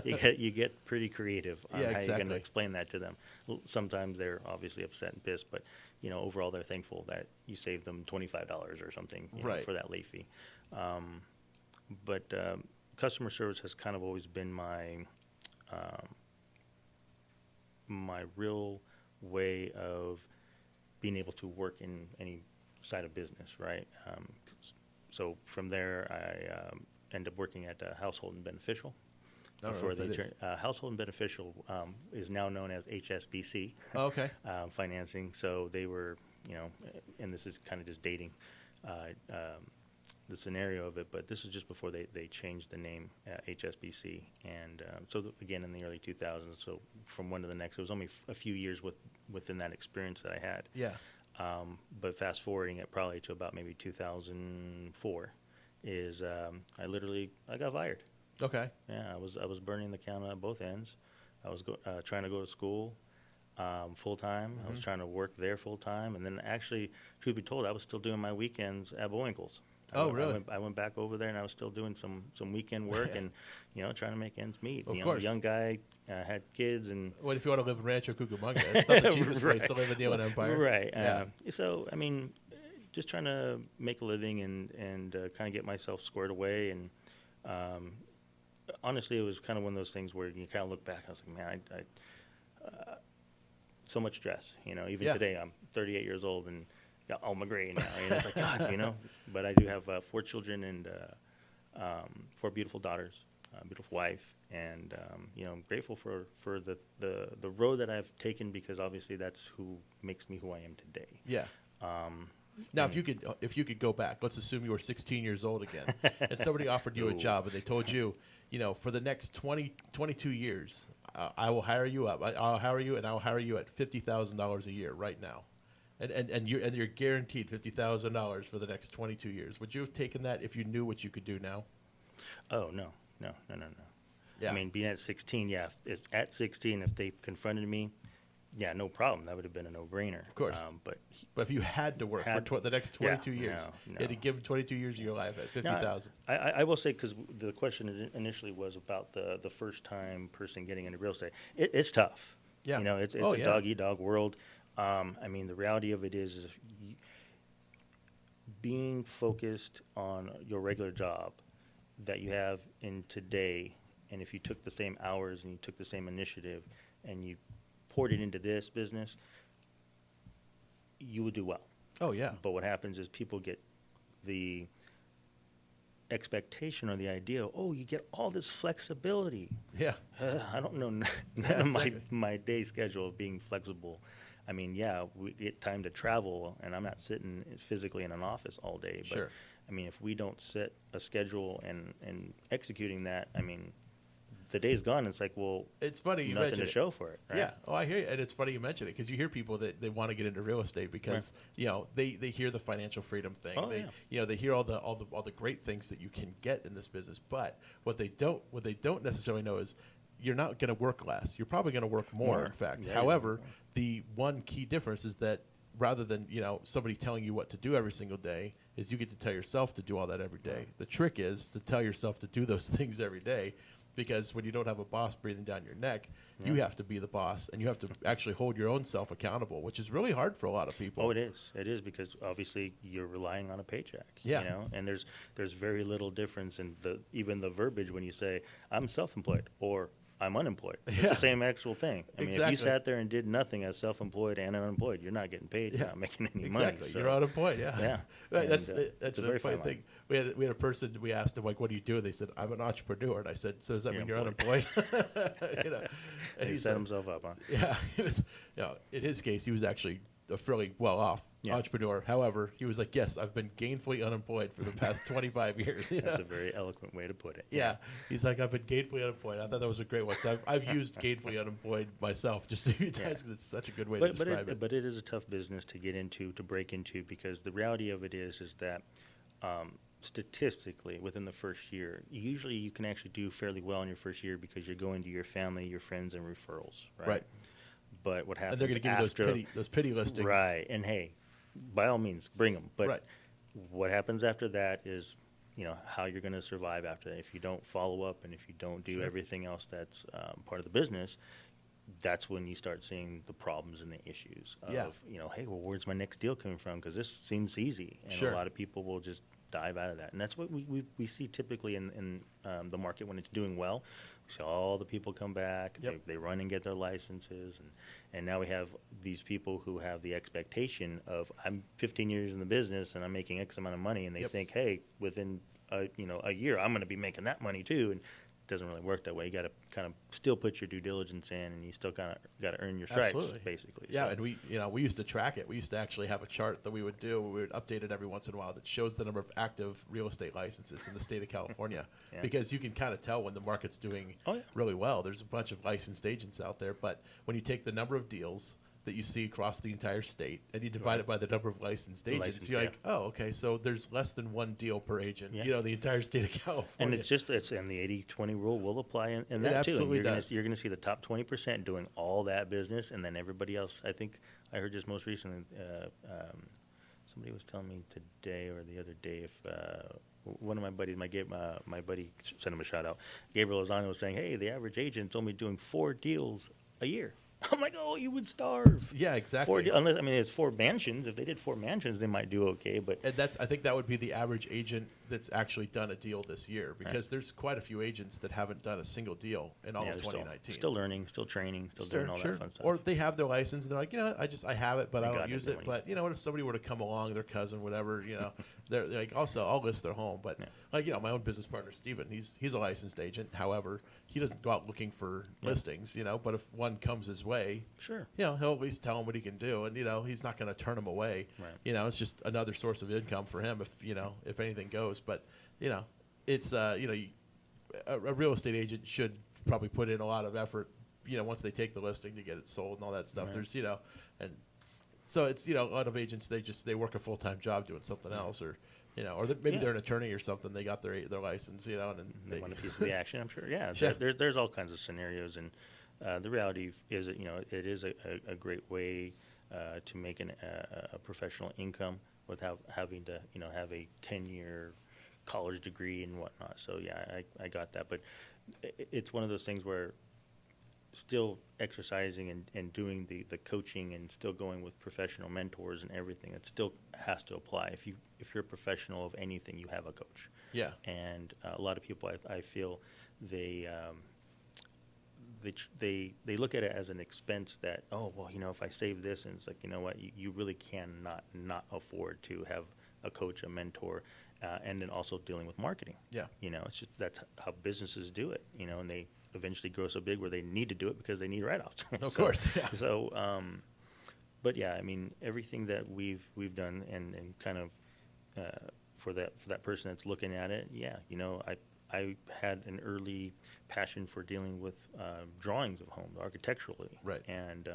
Speaker 5: you get pretty creative on
Speaker 4: Yeah,
Speaker 5: how you're going
Speaker 4: exactly.
Speaker 5: to explain that to them. Sometimes they're obviously upset and pissed, but you know, overall they're thankful that you saved them $25 or something you know,
Speaker 4: Right.
Speaker 5: for that late fee. But customer service has kind of always been my my real way of being able to work in any side of business, right? So from there, I ended up working at Household and Beneficial.
Speaker 4: I don't know
Speaker 5: Before
Speaker 4: what
Speaker 5: they
Speaker 4: that
Speaker 5: turned, Household and Beneficial is now known as HSBC
Speaker 4: Oh, okay.
Speaker 5: financing. So they were, you know, and this is kind of just dating the scenario of it, but this was just before they changed the name HSBC. And again, in the early 2000s, so from one to the next, it was only a few years within that experience that I had.
Speaker 4: Yeah.
Speaker 5: But fast forwarding it probably to about maybe 2004 is I got fired.
Speaker 4: Okay.
Speaker 5: Yeah, I was burning the candle at both ends. I was trying to go to school full time. I was trying to work there full time, and then actually, truth be told, I was still doing my weekends at Bowinkles.
Speaker 4: Oh, really?
Speaker 5: I went back over there, and I was still doing some weekend work, and you know, trying to make ends meet.
Speaker 4: Of
Speaker 5: you
Speaker 4: course.
Speaker 5: know, young guy, had kids, and
Speaker 4: Well, if you want to live in Rancho Cucamonga, it's not the cheapest place to live in the Inland Empire.
Speaker 5: right.
Speaker 4: Yeah.
Speaker 5: So I mean, just trying to make a living and kind of get myself squared away, and honestly, it was kind of one of those things where you kind of look back. I was like, man, I so much stress. You know, even
Speaker 4: Yeah.
Speaker 5: today, I'm 38 years old and got all my gray now. And it's like, God, you know. But I do have 4 children and 4 beautiful daughters, beautiful wife, and you know, I'm grateful for the road that I've taken because obviously that's who makes me who I am today.
Speaker 4: Yeah. Now, if you could go back, let's assume you were 16 years old again, and somebody offered you a job, and they told you, you know, for the next 22 years, I will hire you up. I'll hire you, and I'll hire you at $50,000 a year right now, and you're guaranteed $50,000 for the next 22 years. Would you have taken that if you knew what you could do now?
Speaker 5: Oh no.
Speaker 4: Yeah.
Speaker 5: I mean, being at 16, yeah. If at 16, if they confronted me, yeah, no problem. That would have been a no-brainer. Of
Speaker 4: course.
Speaker 5: But
Speaker 4: But if you had to work for the next 22 years,
Speaker 5: no.
Speaker 4: you had to give 22 years of your life at 50,000.
Speaker 5: I will say, because the question initially was about the first-time person getting into real estate. It's tough.
Speaker 4: Yeah.
Speaker 5: You know, it's
Speaker 4: Oh,
Speaker 5: a
Speaker 4: yeah.
Speaker 5: dog-eat-dog world. I mean, the reality of it is being focused on your regular job that you have in today, and if you took the same hours and you took the same initiative and you poured it into this business, you would do well.
Speaker 4: Oh, yeah.
Speaker 5: But what happens is people get the expectation or the idea, oh, you get all this flexibility.
Speaker 4: Yeah.
Speaker 5: I don't know none
Speaker 4: Yeah,
Speaker 5: of
Speaker 4: exactly.
Speaker 5: my day schedule of being flexible. I mean, yeah, we get time to travel, and I'm not sitting physically in an office all day. But,
Speaker 4: Sure.
Speaker 5: I mean, if we don't set a schedule and executing that, I mean, the day's gone. It's like, well,
Speaker 4: It's funny you
Speaker 5: nothing
Speaker 4: mention
Speaker 5: to
Speaker 4: it.
Speaker 5: show for it. Right?
Speaker 4: Yeah. Oh, I hear you. And it's funny you mention it because you hear people that they want to get into real estate because you know they hear the financial freedom thing.
Speaker 5: Oh,
Speaker 4: they
Speaker 5: yeah.
Speaker 4: you know they hear all the great things that you can get in this business. But what they don't necessarily know is you're not going to work less. You're probably going to work more. In fact.
Speaker 5: Yeah,
Speaker 4: However, the one key difference is that rather than somebody telling you what to do every single day, is you get to tell yourself to do all that every day. The trick is to tell yourself to do those things every day. Because when you don't have a boss breathing down your neck, you have to be the boss, and you have to actually hold your own self accountable, which is really hard for a lot of people.
Speaker 5: Oh, it is. It is because obviously you're relying on a paycheck.
Speaker 4: Yeah.
Speaker 5: You know, and there's very little difference in even the verbiage when you say I'm self-employed or I'm unemployed. It's
Speaker 4: Yeah.
Speaker 5: the same actual thing. I mean, if
Speaker 4: Exactly.
Speaker 5: you sat there and did nothing as self-employed and unemployed, you're not getting paid. You're not making any money.
Speaker 4: Exactly.
Speaker 5: So,
Speaker 4: You're unemployed. Yeah.
Speaker 5: Yeah.
Speaker 4: That's
Speaker 5: And,
Speaker 4: that's
Speaker 5: it's a
Speaker 4: a
Speaker 5: very
Speaker 4: funny
Speaker 5: fine
Speaker 4: thing. We had a person. We asked him like, "What do you do?" They said, "I'm an entrepreneur." And I said, "So does that
Speaker 5: You're
Speaker 4: mean you're unemployed?" you know.
Speaker 5: And he
Speaker 4: he
Speaker 5: set
Speaker 4: said,
Speaker 5: himself up, huh?
Speaker 4: Yeah. He was. In his case, he was actually a fairly well-off
Speaker 5: Yeah.
Speaker 4: entrepreneur. However, he was like, "Yes, I've been gainfully unemployed for the past 25 years." You
Speaker 5: That's
Speaker 4: know?
Speaker 5: a very eloquent way to put it.
Speaker 4: Yeah, he's like, I've been gainfully unemployed. I thought that was a great one. So I've used gainfully unemployed myself just a few times because it's such a good way to describe it.
Speaker 5: But it is a tough business to get into, to break into, because the reality of it is that statistically, within the first year, usually you can actually do fairly well in your first year because you're going to your family, your friends, and referrals, right?
Speaker 4: Right.
Speaker 5: But what happens
Speaker 4: And they're going to give
Speaker 5: after,
Speaker 4: you those pity listings.
Speaker 5: right? And hey, by all means, bring them. But
Speaker 4: Right.
Speaker 5: what happens after that is, how you're going to survive after that. If you don't follow up and if you don't do everything else that's part of the business, that's when you start seeing the problems and the issues of,
Speaker 4: Yeah.
Speaker 5: hey, well, where's my next deal coming from? Because this seems easy. And
Speaker 4: Sure.
Speaker 5: a lot of people will just dive out of that. And that's what we see typically in the market when it's doing well. We see all the people come back,
Speaker 4: Yep.
Speaker 5: they run and get their licenses. And now we have these people who have the expectation of, I'm 15 years in the business and I'm making X amount of money. And they
Speaker 4: Yep.
Speaker 5: think, hey, within a year, I'm going to be making that money too. And it doesn't really work that way. You got to kind of still put your due diligence in, and you still kind of got to earn your stripes,
Speaker 4: Absolutely.
Speaker 5: basically.
Speaker 4: Yeah,
Speaker 5: So-
Speaker 4: and we used to track it. We used to actually have a chart that we would do. We would update it every once in a while that shows the number of active real estate licenses in the state of California.
Speaker 5: Yeah.
Speaker 4: Because you can kind of tell when the market's doing
Speaker 5: Oh, yeah.
Speaker 4: really well. There's a bunch of licensed agents out there, but when you take the number of deals that you see across the entire state and you divide it by the number of licensed agents,
Speaker 5: Licensed,
Speaker 4: you're
Speaker 5: yeah.
Speaker 4: like, oh, okay, so there's less than one deal per agent,
Speaker 5: Yeah.
Speaker 4: the entire state of California.
Speaker 5: And and the 80-20 rule will apply in
Speaker 4: It
Speaker 5: that too. And
Speaker 4: absolutely
Speaker 5: you're
Speaker 4: does.
Speaker 5: You're going to see the top 20% doing all that business, and then everybody else. I think I heard just most recently, somebody was telling me today or the other day, if one of my buddies, my buddy sent him a shout out, Gabriel Lozano was saying, hey, the average agent's only doing 4 deals a year. I'm like, oh, you would starve.
Speaker 4: Yeah, exactly.
Speaker 5: Unless, it's 4 mansions. If they did 4 mansions, they might do okay. But
Speaker 4: And I think that would be the average agent that's actually done a deal this year, because there's quite a few agents that haven't done a single deal in all
Speaker 5: yeah,
Speaker 4: of
Speaker 5: they're
Speaker 4: 2019.
Speaker 5: still learning, still training, still doing all that fun stuff.
Speaker 4: Or they have their license and they're like, I have it, but
Speaker 5: They
Speaker 4: I
Speaker 5: got
Speaker 4: don't
Speaker 5: it,
Speaker 4: use
Speaker 5: they
Speaker 4: it.
Speaker 5: don't
Speaker 4: But what if somebody were to come along, their cousin, whatever, they're like, also I'll list their home. But
Speaker 5: Yeah.
Speaker 4: my own business partner Steven, he's a licensed agent. However, he doesn't go out looking for listings, but if one comes his way,
Speaker 5: Sure.
Speaker 4: he'll at least tell him what he can do, and he's not going to turn him away.
Speaker 5: Right.
Speaker 4: It's just another source of income for him if anything goes. But it's a real estate agent should probably put in a lot of effort. Once they take the listing to get it sold and all that stuff.
Speaker 5: Right.
Speaker 4: There's and so it's a lot of agents they work a full-time job doing something else, or maybe they're an attorney or something. They got their license, and then
Speaker 5: They want a piece of the action, I'm sure. Yeah,
Speaker 4: Sure.
Speaker 5: there's all kinds of scenarios, and the reality is that it is a great way to make a professional income without having to have a 10-year college degree and whatnot. So yeah, I got that, but it's one of those things where still exercising and doing the coaching and still going with professional mentors and everything, it still has to apply. If you're a professional of anything, you have a coach.
Speaker 4: Yeah.
Speaker 5: And a lot of people, I feel, they look at it as an expense that, oh, well, if I save this, and it's like, what, you really cannot not afford to have a coach, a mentor, and then also dealing with marketing.
Speaker 4: Yeah.
Speaker 5: It's just that's how businesses do it, and they eventually grow so big where they need to do it because they need write-offs.
Speaker 4: Of course, yeah.
Speaker 5: So, but yeah, everything that we've done and kind of for that person that's looking at it, yeah, I had an early passion for dealing with drawings of homes architecturally,
Speaker 4: Right.
Speaker 5: and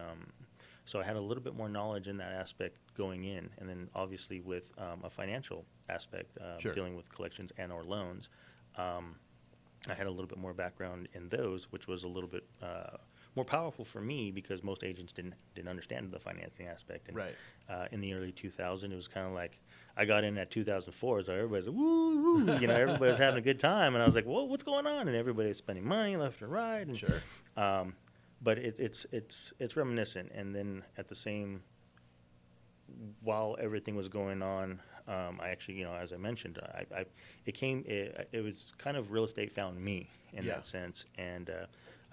Speaker 5: so I had a little bit more knowledge in that aspect going in, and then obviously with a financial aspect,
Speaker 4: Sure.
Speaker 5: dealing with collections and or loans. I had a little bit more background in those, which was a little bit more powerful for me because most agents didn't understand the financing aspect. And,
Speaker 4: Right.
Speaker 5: in the early 2000s, it was kind of like I got in at 2004, so everybody's like, woo, woo, everybody was having a good time, and I was like, well, what's going on? And everybody was spending money left and right. And,
Speaker 4: Sure.
Speaker 5: but it's reminiscent, and then at the same, while everything was going on, I actually, as I mentioned, it was kind of real estate found me in
Speaker 4: Yeah.
Speaker 5: that sense, and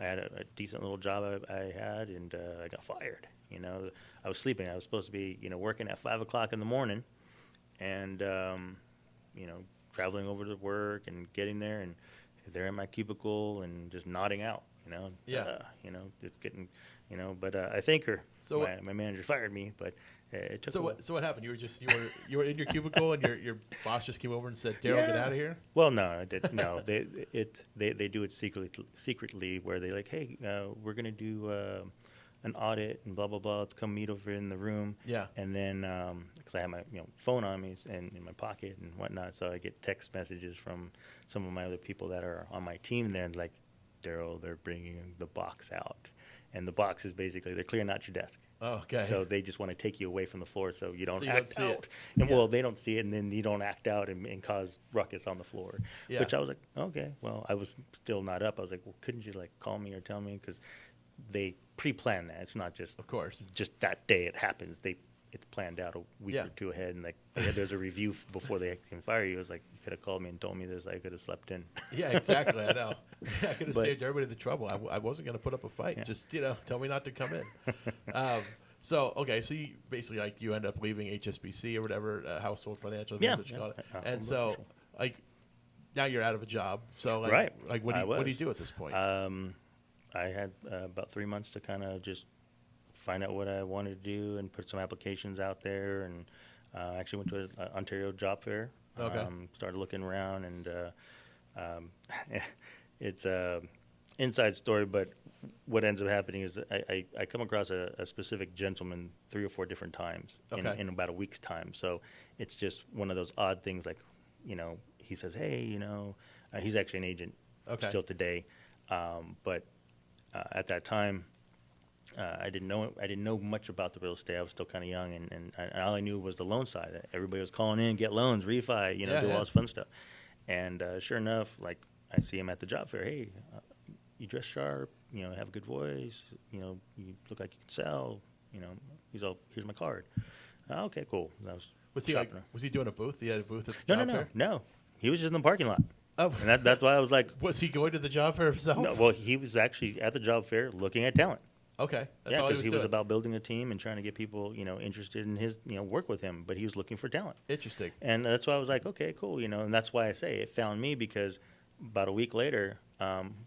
Speaker 5: I had a decent little job I had, and I got fired. You know, I was sleeping. I was supposed to be, you know, working at 5 o'clock in the morning, and you know, traveling over to work and getting there, and there in my cubicle and just nodding out. You know, you know, just getting, you know. But I thank her. So my manager fired me, but it took.
Speaker 4: So what happened? You were in your cubicle, and your boss just came over and said, "Darrel, get out of here."
Speaker 5: Well, no, I didn't. No, they do it secretly where they like, hey, we're gonna do an audit and blah blah blah. Let's come meet over in the room.
Speaker 4: Yeah.
Speaker 5: And then because I have my phone on me and in my pocket and whatnot, so I get text messages from some of my other people that are on my team there, and like, Darrel, they're bringing the box out. And the box is basically, they're clearing out your desk.
Speaker 4: Oh, okay.
Speaker 5: So they just want to take you away from the floor so you don't
Speaker 4: So you
Speaker 5: act
Speaker 4: don't see
Speaker 5: out.
Speaker 4: it.
Speaker 5: And
Speaker 4: Yeah.
Speaker 5: well, they don't see it, and then you don't act out and cause ruckus on the floor.
Speaker 4: Yeah.
Speaker 5: Which I was like, okay. Well, I was still not up. I was like, well, couldn't you like call me or tell me? Because they pre-plan that. It's not just,
Speaker 4: Of course.
Speaker 5: just that day it happens. It's planned out a week
Speaker 4: Yeah.
Speaker 5: or two ahead, and like there's a review before they can fire you. It was like, you could have called me and told me this. I could have slept in.
Speaker 4: Yeah, exactly. I know. I could have
Speaker 5: But-
Speaker 4: saved everybody the trouble. I wasn't going to put up a fight.
Speaker 5: Yeah.
Speaker 4: Just tell me not to come in. So you basically like you end up leaving HSBC or whatever, Household Financial.
Speaker 5: Yeah,
Speaker 4: What you call it.
Speaker 5: yeah.
Speaker 4: And so like now you're out of a job. So like,
Speaker 5: Right.
Speaker 4: like what do you do at this point?
Speaker 5: I had about 3 months to kind of just find out what I wanted to do and put some applications out there, and actually went to an Ontario job fair.
Speaker 4: Okay.
Speaker 5: Started looking around, and it's a inside story, but what ends up happening is that I come across a specific gentleman 3 or 4 different times
Speaker 4: Okay.
Speaker 5: in about a week's time. So it's just one of those odd things, like, he says, hey, he's actually an agent
Speaker 4: Okay.
Speaker 5: still today. But at that time, I didn't know much about the real estate. I was still kind of young, and all I knew was the loan side. Everybody was calling in, get loans, refi, do all this fun stuff. And sure enough, like, I see him at the job fair. Hey, you dress sharp, have a good voice, you look like you can sell. He's all, here's my card. Okay, cool. And I
Speaker 4: Was he doing a booth? He had a booth at the job fair?
Speaker 5: No. He was just in the parking lot.
Speaker 4: Oh.
Speaker 5: And that's why I was like,
Speaker 4: Was he going to the job fair himself?
Speaker 5: no, well, he was actually at the job fair looking at talent.
Speaker 4: Okay. That's
Speaker 5: Yeah,
Speaker 4: all
Speaker 5: because he was
Speaker 4: doing.
Speaker 5: about building a team and trying to get people, interested in his, work with him. But he was looking for talent,
Speaker 4: Interesting.
Speaker 5: and that's why I was like, okay, cool, and that's why I say it found me, because about a week later,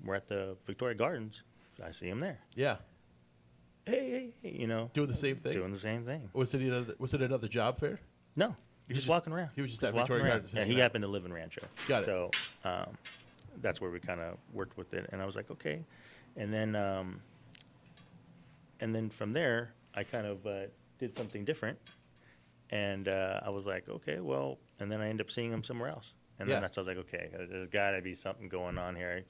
Speaker 5: we're at the Victoria Gardens. I see him there.
Speaker 4: Yeah.
Speaker 5: Hey,
Speaker 4: Doing the same thing?
Speaker 5: doing the same thing.
Speaker 4: Was it another job fair?
Speaker 5: No, you're just walking around.
Speaker 4: He was just
Speaker 5: Just
Speaker 4: at
Speaker 5: walking
Speaker 4: Victoria
Speaker 5: around.
Speaker 4: Gardens
Speaker 5: Yeah,
Speaker 4: hanging
Speaker 5: he
Speaker 4: out.
Speaker 5: happened to live in Rancho.
Speaker 4: Got it.
Speaker 5: So that's where we kind of worked with it, and I was like, okay, and then from there, I kind of did something different, and I was like, okay, well, and then I ended up seeing him somewhere else, and
Speaker 4: Yeah.
Speaker 5: then I was like, okay, there's got to be something going on here.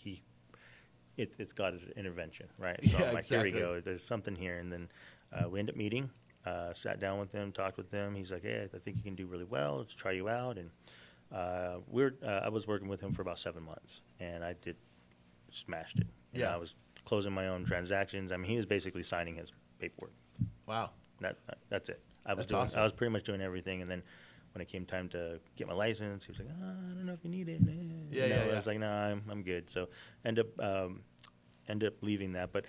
Speaker 5: It's God's intervention, right? So
Speaker 4: Yeah,
Speaker 5: I'm like,
Speaker 4: exactly.
Speaker 5: here we go. There's something here, and then we ended up meeting. Sat down with him, talked with him. He's like, hey, I think you can do really well. Let's try you out. And I was working with him for about 7 months, and I smashed it.
Speaker 4: Yeah.
Speaker 5: I was closing my own transactions. I mean, he was basically signing his paperwork.
Speaker 4: Wow.
Speaker 5: That's it.
Speaker 4: That's awesome.
Speaker 5: I was pretty much doing everything, and then when it came time to get my license, he was like, I don't know if you need it. I was like, no, I'm good. So end up leaving that. But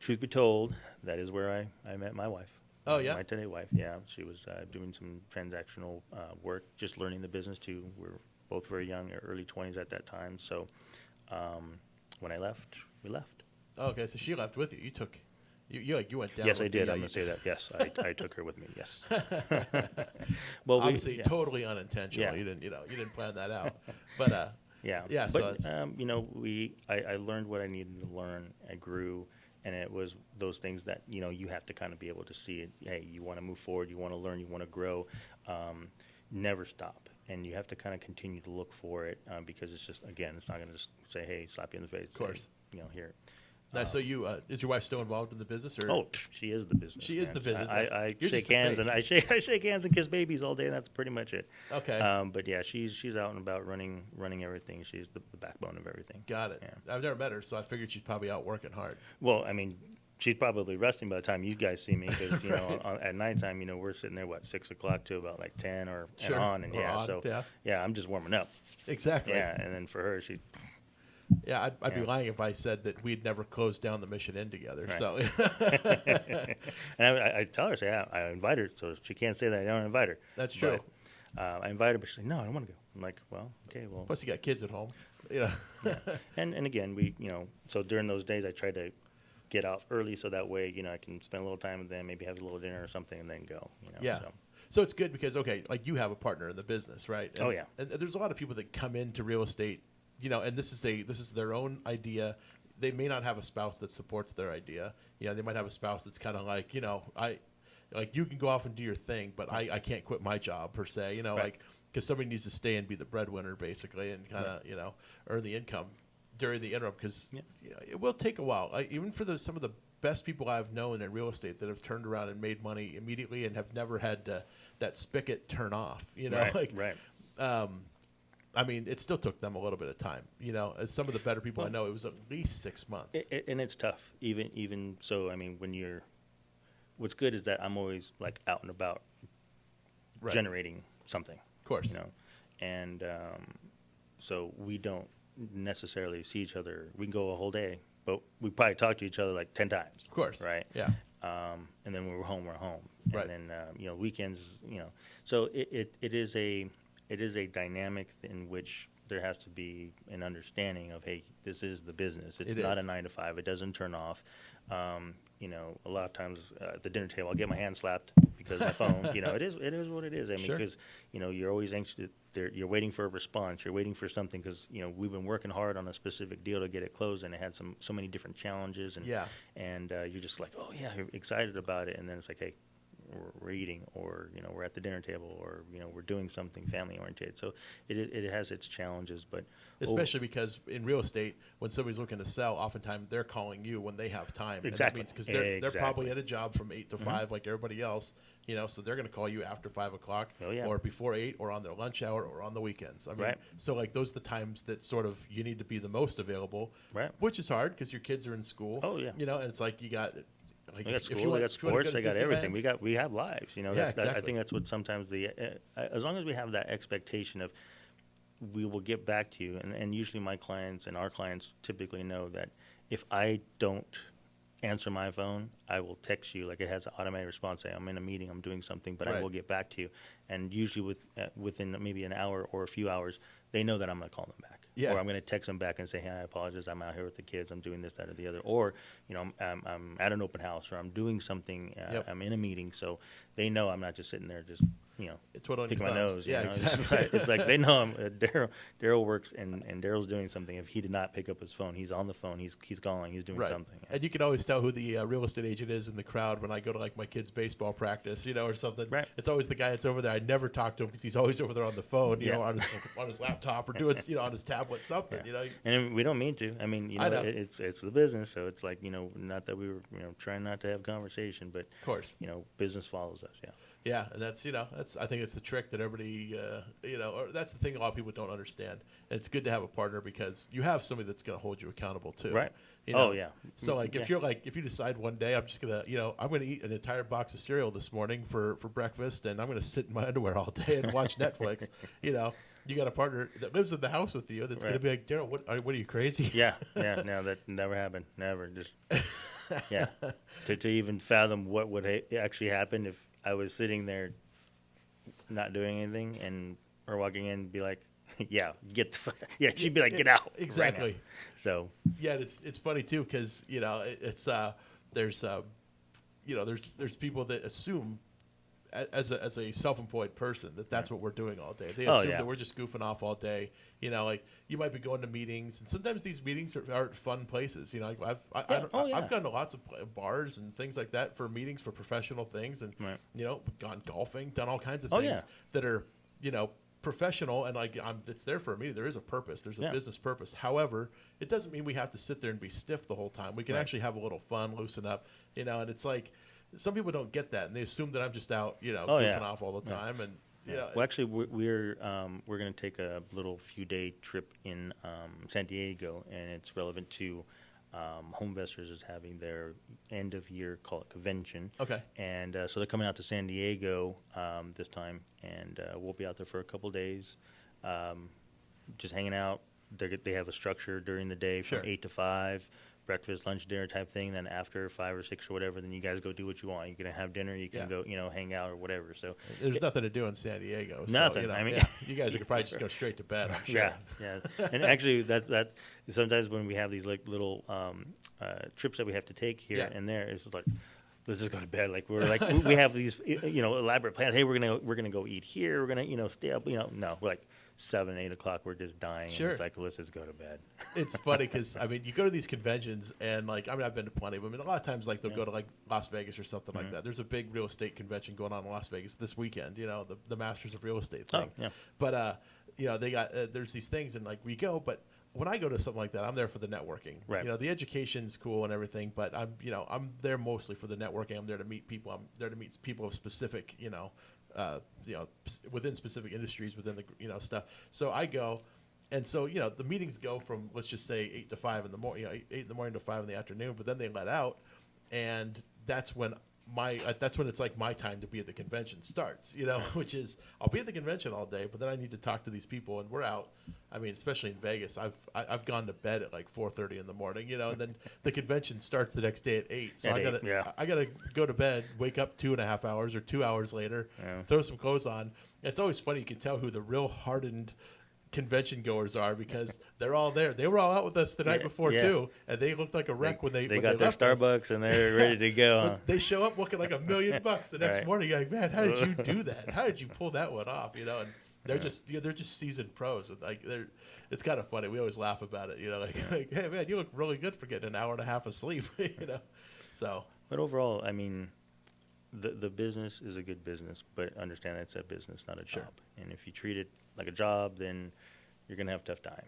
Speaker 5: truth be told, that is where I met my wife.
Speaker 4: Oh, yeah?
Speaker 5: My today wife, yeah. She was doing some transactional work, just learning the business too. We were both very young, early 20s at that time. So when I left, we left.
Speaker 4: Oh, okay, so she left with you. You went down.
Speaker 5: Yes, I
Speaker 4: with
Speaker 5: did.
Speaker 4: the,
Speaker 5: I'm going to say that. Yes, I took her with me. Yes. Well,
Speaker 4: obviously totally unintentional.
Speaker 5: Yeah.
Speaker 4: You didn't plan that out. But
Speaker 5: Yeah.
Speaker 4: Yeah, so
Speaker 5: But
Speaker 4: it's-
Speaker 5: I learned what I needed to learn. I grew, and it was those things that you have to kind of be able to see it. Hey, you want to move forward, you want to learn, you want to grow. Never stop, and you have to kind of continue to look for it, because it's just, again, it's not going to just say, hey, slap you in the face.
Speaker 4: Of course.
Speaker 5: Here.
Speaker 4: now, so you is your wife still involved in the business? Or?
Speaker 5: Oh, she is the business.
Speaker 4: She is
Speaker 5: man.
Speaker 4: the business.
Speaker 5: I
Speaker 4: You're just
Speaker 5: shake
Speaker 4: the
Speaker 5: hands
Speaker 4: face.
Speaker 5: and I shake hands and kiss babies all day, and that's pretty much it.
Speaker 4: Okay.
Speaker 5: But yeah, she's out and about running everything. She's the backbone of everything.
Speaker 4: Got it.
Speaker 5: Yeah.
Speaker 4: I've never met her, so I figured she's probably out working hard.
Speaker 5: Well, I mean, she's probably resting by the time you guys see me, because at nighttime, we're sitting there 6 o'clock to about like 10 or
Speaker 4: Sure.
Speaker 5: and on, and
Speaker 4: Or on,
Speaker 5: so
Speaker 4: yeah.
Speaker 5: I'm just warming up.
Speaker 4: Exactly.
Speaker 5: Yeah, and then for her, she
Speaker 4: Yeah, I'd be lying if I said that we'd never closed down the Mission Inn together.
Speaker 5: Right.
Speaker 4: So,
Speaker 5: And I tell her, say, yeah, I invite her, so she can't say that I don't invite her.
Speaker 4: that's true.
Speaker 5: But, I invite her, but she's like, no, I don't want to go. I'm like, well, okay, well.
Speaker 4: Plus, you got kids at home. You know.
Speaker 5: Yeah. And again, so during those days, I try to get off early so that way, I can spend a little time with them, maybe have a little dinner or something, and then go.
Speaker 4: Yeah.
Speaker 5: So.
Speaker 4: So it's good because, okay, like you have a partner in the business, right? And,
Speaker 5: Oh, yeah.
Speaker 4: And there's a lot of people that come into real estate, and this is their own idea. They may not have a spouse that supports their idea. They might have a spouse that's kind of like, you can go off and do your thing, but I can't quit my job per se,
Speaker 5: Right.
Speaker 4: like, because somebody needs to stay and be the breadwinner basically and kind of, earn the income during the interim because it will take a while. Even for some of the best people I've known in real estate that have turned around and made money immediately and have never had that spigot turn off,
Speaker 5: Right, right.
Speaker 4: I mean, it still took them a little bit of time, as some of the better people I know, it was at least 6 months.
Speaker 5: And it's tough, even so. I mean, what's good is that I'm always like out and about,
Speaker 4: Right.
Speaker 5: generating something.
Speaker 4: Of course.
Speaker 5: And so we don't necessarily see each other. We can go a whole day, but we probably talk to each other like 10 times.
Speaker 4: Of course.
Speaker 5: Right.
Speaker 4: Yeah.
Speaker 5: And then when we're home.
Speaker 4: Right.
Speaker 5: And then weekends. So it is a dynamic in which there has to be an understanding of, hey, this is the business. It's not a 9 to 5. It doesn't turn off. A lot of times at the dinner table, I'll get my hand slapped because my phone. It is what it is. I mean,
Speaker 4: Sure.
Speaker 5: because you're always anxious. You're waiting for a response. You're waiting for something because we've been working hard on a specific deal to get it closed, and it had so many different challenges. And you're just like, oh yeah, you're excited about it, and then it's like, hey, we're eating, or we're at the dinner table, or we're doing something family oriented. So it has its challenges, but
Speaker 4: especially because in real estate, when somebody's looking to sell, oftentimes they're calling you when they have time.
Speaker 5: Exactly.
Speaker 4: And that means because they're probably at a job from 8 to 5 like everybody else, so they're going to call you after 5 o'clock or before 8 or on their lunch hour or on the weekends. I mean, so like those are the times that sort of you need to be the most available,
Speaker 5: right?
Speaker 4: Which is hard because your kids are in school.
Speaker 5: Oh yeah.
Speaker 4: And it's like you got. Like
Speaker 5: we got school, we got sports, they got everything. We have lives,
Speaker 4: Exactly.
Speaker 5: I think that's what sometimes as long as we have that expectation of we will get back to you, and usually my clients and our clients typically know that if I don't answer my phone, I will text you, like it has an automatic response, say I'm in a meeting, I'm doing something, but I will get back to you. And usually within maybe an hour or a few hours, they know that I'm going to call them back.
Speaker 4: Yeah.
Speaker 5: Or I'm going to text them back and say, hey, I apologize, I'm out here with the kids, I'm doing this, that, or the other. Or, I'm at an open house, or I'm doing something, I'm in a meeting, so they know I'm not just sitting there just, picking my nose.
Speaker 4: Yeah,
Speaker 5: exactly. It's like they know Darrel works, and Darrel's doing something. If he did not pick up his phone, he's on the phone, he's calling, he's doing something.
Speaker 4: And you can always tell who the real estate agent is in the crowd when I go to like my kid's baseball practice, or something.
Speaker 5: Right.
Speaker 4: It's always the guy that's over there. I never talk to him because he's always over there on the phone, on his laptop or doing, on his tablet, something,
Speaker 5: And we don't mean to. I mean,
Speaker 4: I know.
Speaker 5: it's the business, so it's like, not that we were, trying not to have conversation, but
Speaker 4: of course,
Speaker 5: business follows us. Yeah.
Speaker 4: Yeah, and that's I think it's the trick that everybody or that's the thing a lot of people don't understand. And it's good to have a partner because you have somebody that's going to hold you accountable too.
Speaker 5: Right. Oh yeah.
Speaker 4: So like if you decide one day I'm just gonna I'm gonna eat an entire box of cereal this morning for breakfast and I'm gonna sit in my underwear all day and watch Netflix, you got a partner that lives in the house with you that's gonna be like, Darrel, what are you crazy?
Speaker 5: Yeah. No, that never happened. Never. Just yeah. To even fathom what would actually happen if I was sitting there not doing anything and her walking in and be like, yeah, she'd be like, get out.
Speaker 4: Exactly.
Speaker 5: Right, so
Speaker 4: yeah, it's funny too because there's people that assume as a self-employed person that's what we're doing all day. They assume that we're just goofing off all day. Like you might be going to meetings, and sometimes these meetings are fun places. I've gone to lots of bars and things like that for meetings for professional things, and gone golfing, done all kinds of things that are professional, and it's there for a meeting. There is a purpose. There's a business purpose. However, it doesn't mean we have to sit there and be stiff the whole time. We can actually have a little fun, loosen up, and it's like some people don't get that, and they assume that I'm just out, goofing off all the time, and
Speaker 5: Well, actually, we're going to take a little few-day trip in San Diego, and it's relevant to Home Investors is having their end-of-year, call it convention.
Speaker 4: Okay.
Speaker 5: And so they're coming out to San Diego this time, and we'll be out there for a couple days, just hanging out, they have a structure during the day from
Speaker 4: Sure.
Speaker 5: 8 to 5, breakfast, lunch, dinner type thing. Then after 5 or 6 or whatever, then you guys go do what you want. You can have dinner, you can
Speaker 4: Yeah.
Speaker 5: go, hang out or whatever. So
Speaker 4: There's nothing to do in San Diego. So,
Speaker 5: Nothing. I mean-
Speaker 4: yeah, you guys could probably just go straight to bed, I'm sure.
Speaker 5: yeah. And actually, that's sometimes when we have these like little trips that we have to take here
Speaker 4: Yeah.
Speaker 5: and there, it's just like, let's just go to bed. Like we're like we have these elaborate plans. Hey, we're gonna go eat here. We're gonna stay up. No, we're like 7, 8 o'clock. We're just dying.
Speaker 4: Sure.
Speaker 5: And it's like, let's just go to bed.
Speaker 4: It's funny because you go to these conventions and I've been to plenty of them, and a lot of times they'll go to like Las Vegas or something like that. There's a big real estate convention going on in Las Vegas this weekend. The Masters of Real Estate thing.
Speaker 5: Oh, yeah.
Speaker 4: But they got there's these things and we go, but when I go to something like that, I'm there for the networking.
Speaker 5: Right.
Speaker 4: The education's cool and everything, but I'm there mostly for the networking. I'm there to meet people. I'm there to meet people of specific within specific industries within the stuff. So I go, and so the meetings go from, let's just say 8 to 5 in the morning, 8 in the morning to 5 in the afternoon. But then they let out, and that's when it's like my time to be at the convention starts. Which is I'll be at the convention all day, but then I need to talk to these people, and we're out. Especially in Vegas, I've gone to bed at like 4:30 in the morning, and then the convention starts the next day at 8. So I gotta go to bed, wake up 2.5 hours or 2 hours later, throw some clothes on. It's always funny. You can tell who the real hardened convention goers are because they're all there. They were all out with us the night before too, and they looked like a wreck when they
Speaker 5: got their
Speaker 4: left us.
Speaker 5: Starbucks and they're ready to go. Huh?
Speaker 4: They show up looking like $1 million the next
Speaker 5: Right.
Speaker 4: morning. You're like, man, how did you do that? How did you pull that one off? And they're just seasoned pros. And it's kind of funny. We always laugh about it. Like, hey man, you look really good for getting an hour and a half of sleep. So.
Speaker 5: But overall, the business is a good business, but understand that's a business, not a job.
Speaker 4: Sure.
Speaker 5: And if you treat it like a job, then you're gonna have a tough time.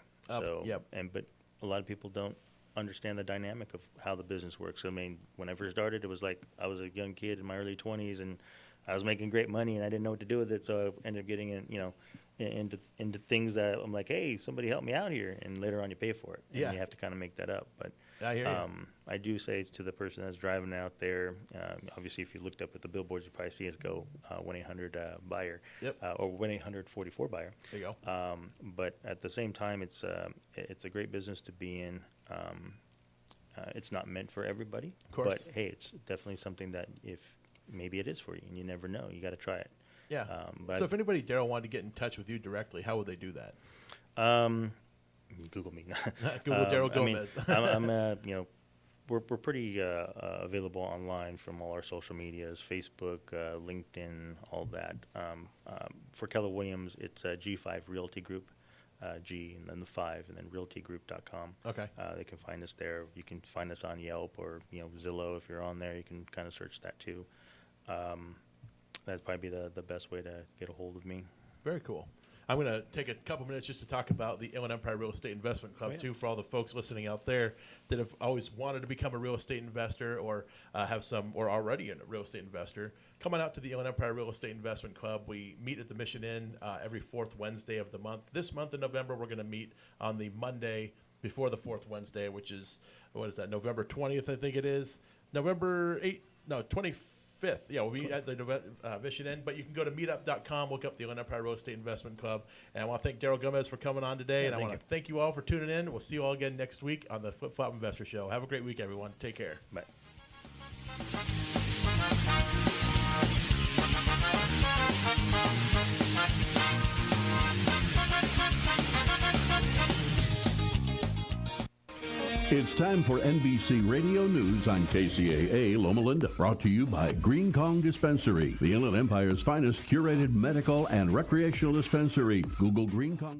Speaker 4: Yep.
Speaker 5: But a lot of people don't understand the dynamic of how the business works. When I first started, it was like I was a young kid in my early 20s, and I was making great money, and I didn't know what to do with it. So I ended up getting into things that I'm like, hey, somebody help me out here, and later on you pay for it. And
Speaker 4: Yeah.
Speaker 5: you have to kind of make that up. But
Speaker 4: I hear you.
Speaker 5: I do say to the person that's driving out there, obviously if you looked up at the billboards, you probably see us go 1-800-BUYER,
Speaker 4: Yep.
Speaker 5: or 1-800-44-BUYER.
Speaker 4: There you go.
Speaker 5: But at the same time, it's a great business to be in. It's not meant for everybody,
Speaker 4: Of course.
Speaker 5: but hey, it's definitely something that if maybe it is for you, and you never know. You got to try it.
Speaker 4: Yeah.
Speaker 5: But
Speaker 4: So if anybody, Darrel, wanted to get in touch with you directly, how would they do that?
Speaker 5: Google me.
Speaker 4: Google Darrel Gomez.
Speaker 5: We're pretty available online from all our social medias, Facebook, LinkedIn, all that. For Keller Williams, it's G5 Realty Group, G and then the 5 and then realtygroup.com.
Speaker 4: Okay.
Speaker 5: They can find us there. You can find us on Yelp or Zillow if you're on there. You can kind of search that too. That'd probably be the best way to get a hold of me.
Speaker 4: Very cool. I'm going to take a couple minutes just to talk about the Inland Empire Real Estate Investment Club, too, for all the folks listening out there that have always wanted to become a real estate investor or or already a real estate investor. Come on out to the Inland Empire Real Estate Investment Club. We meet at the Mission Inn every fourth Wednesday of the month. This month in November, we're going to meet on the Monday before the fourth Wednesday, which is, November 20th, I think it is. November 25th. Yeah, we'll be at the Mission Inn, but you can go to meetup.com, look up the Inland Empire Real Estate Investment Club. And I want to thank Darrel Gomez for coming on today, and I want to thank you all for tuning in. We'll see you all again next week on the Flip Flop Investor Show. Have a great week, everyone. Take care.
Speaker 5: Bye.
Speaker 3: It's time for NBC Radio News on KCAA Loma Linda. Brought to you by Green Kong Dispensary, the Inland Empire's finest curated medical and recreational dispensary. Google Green Kong.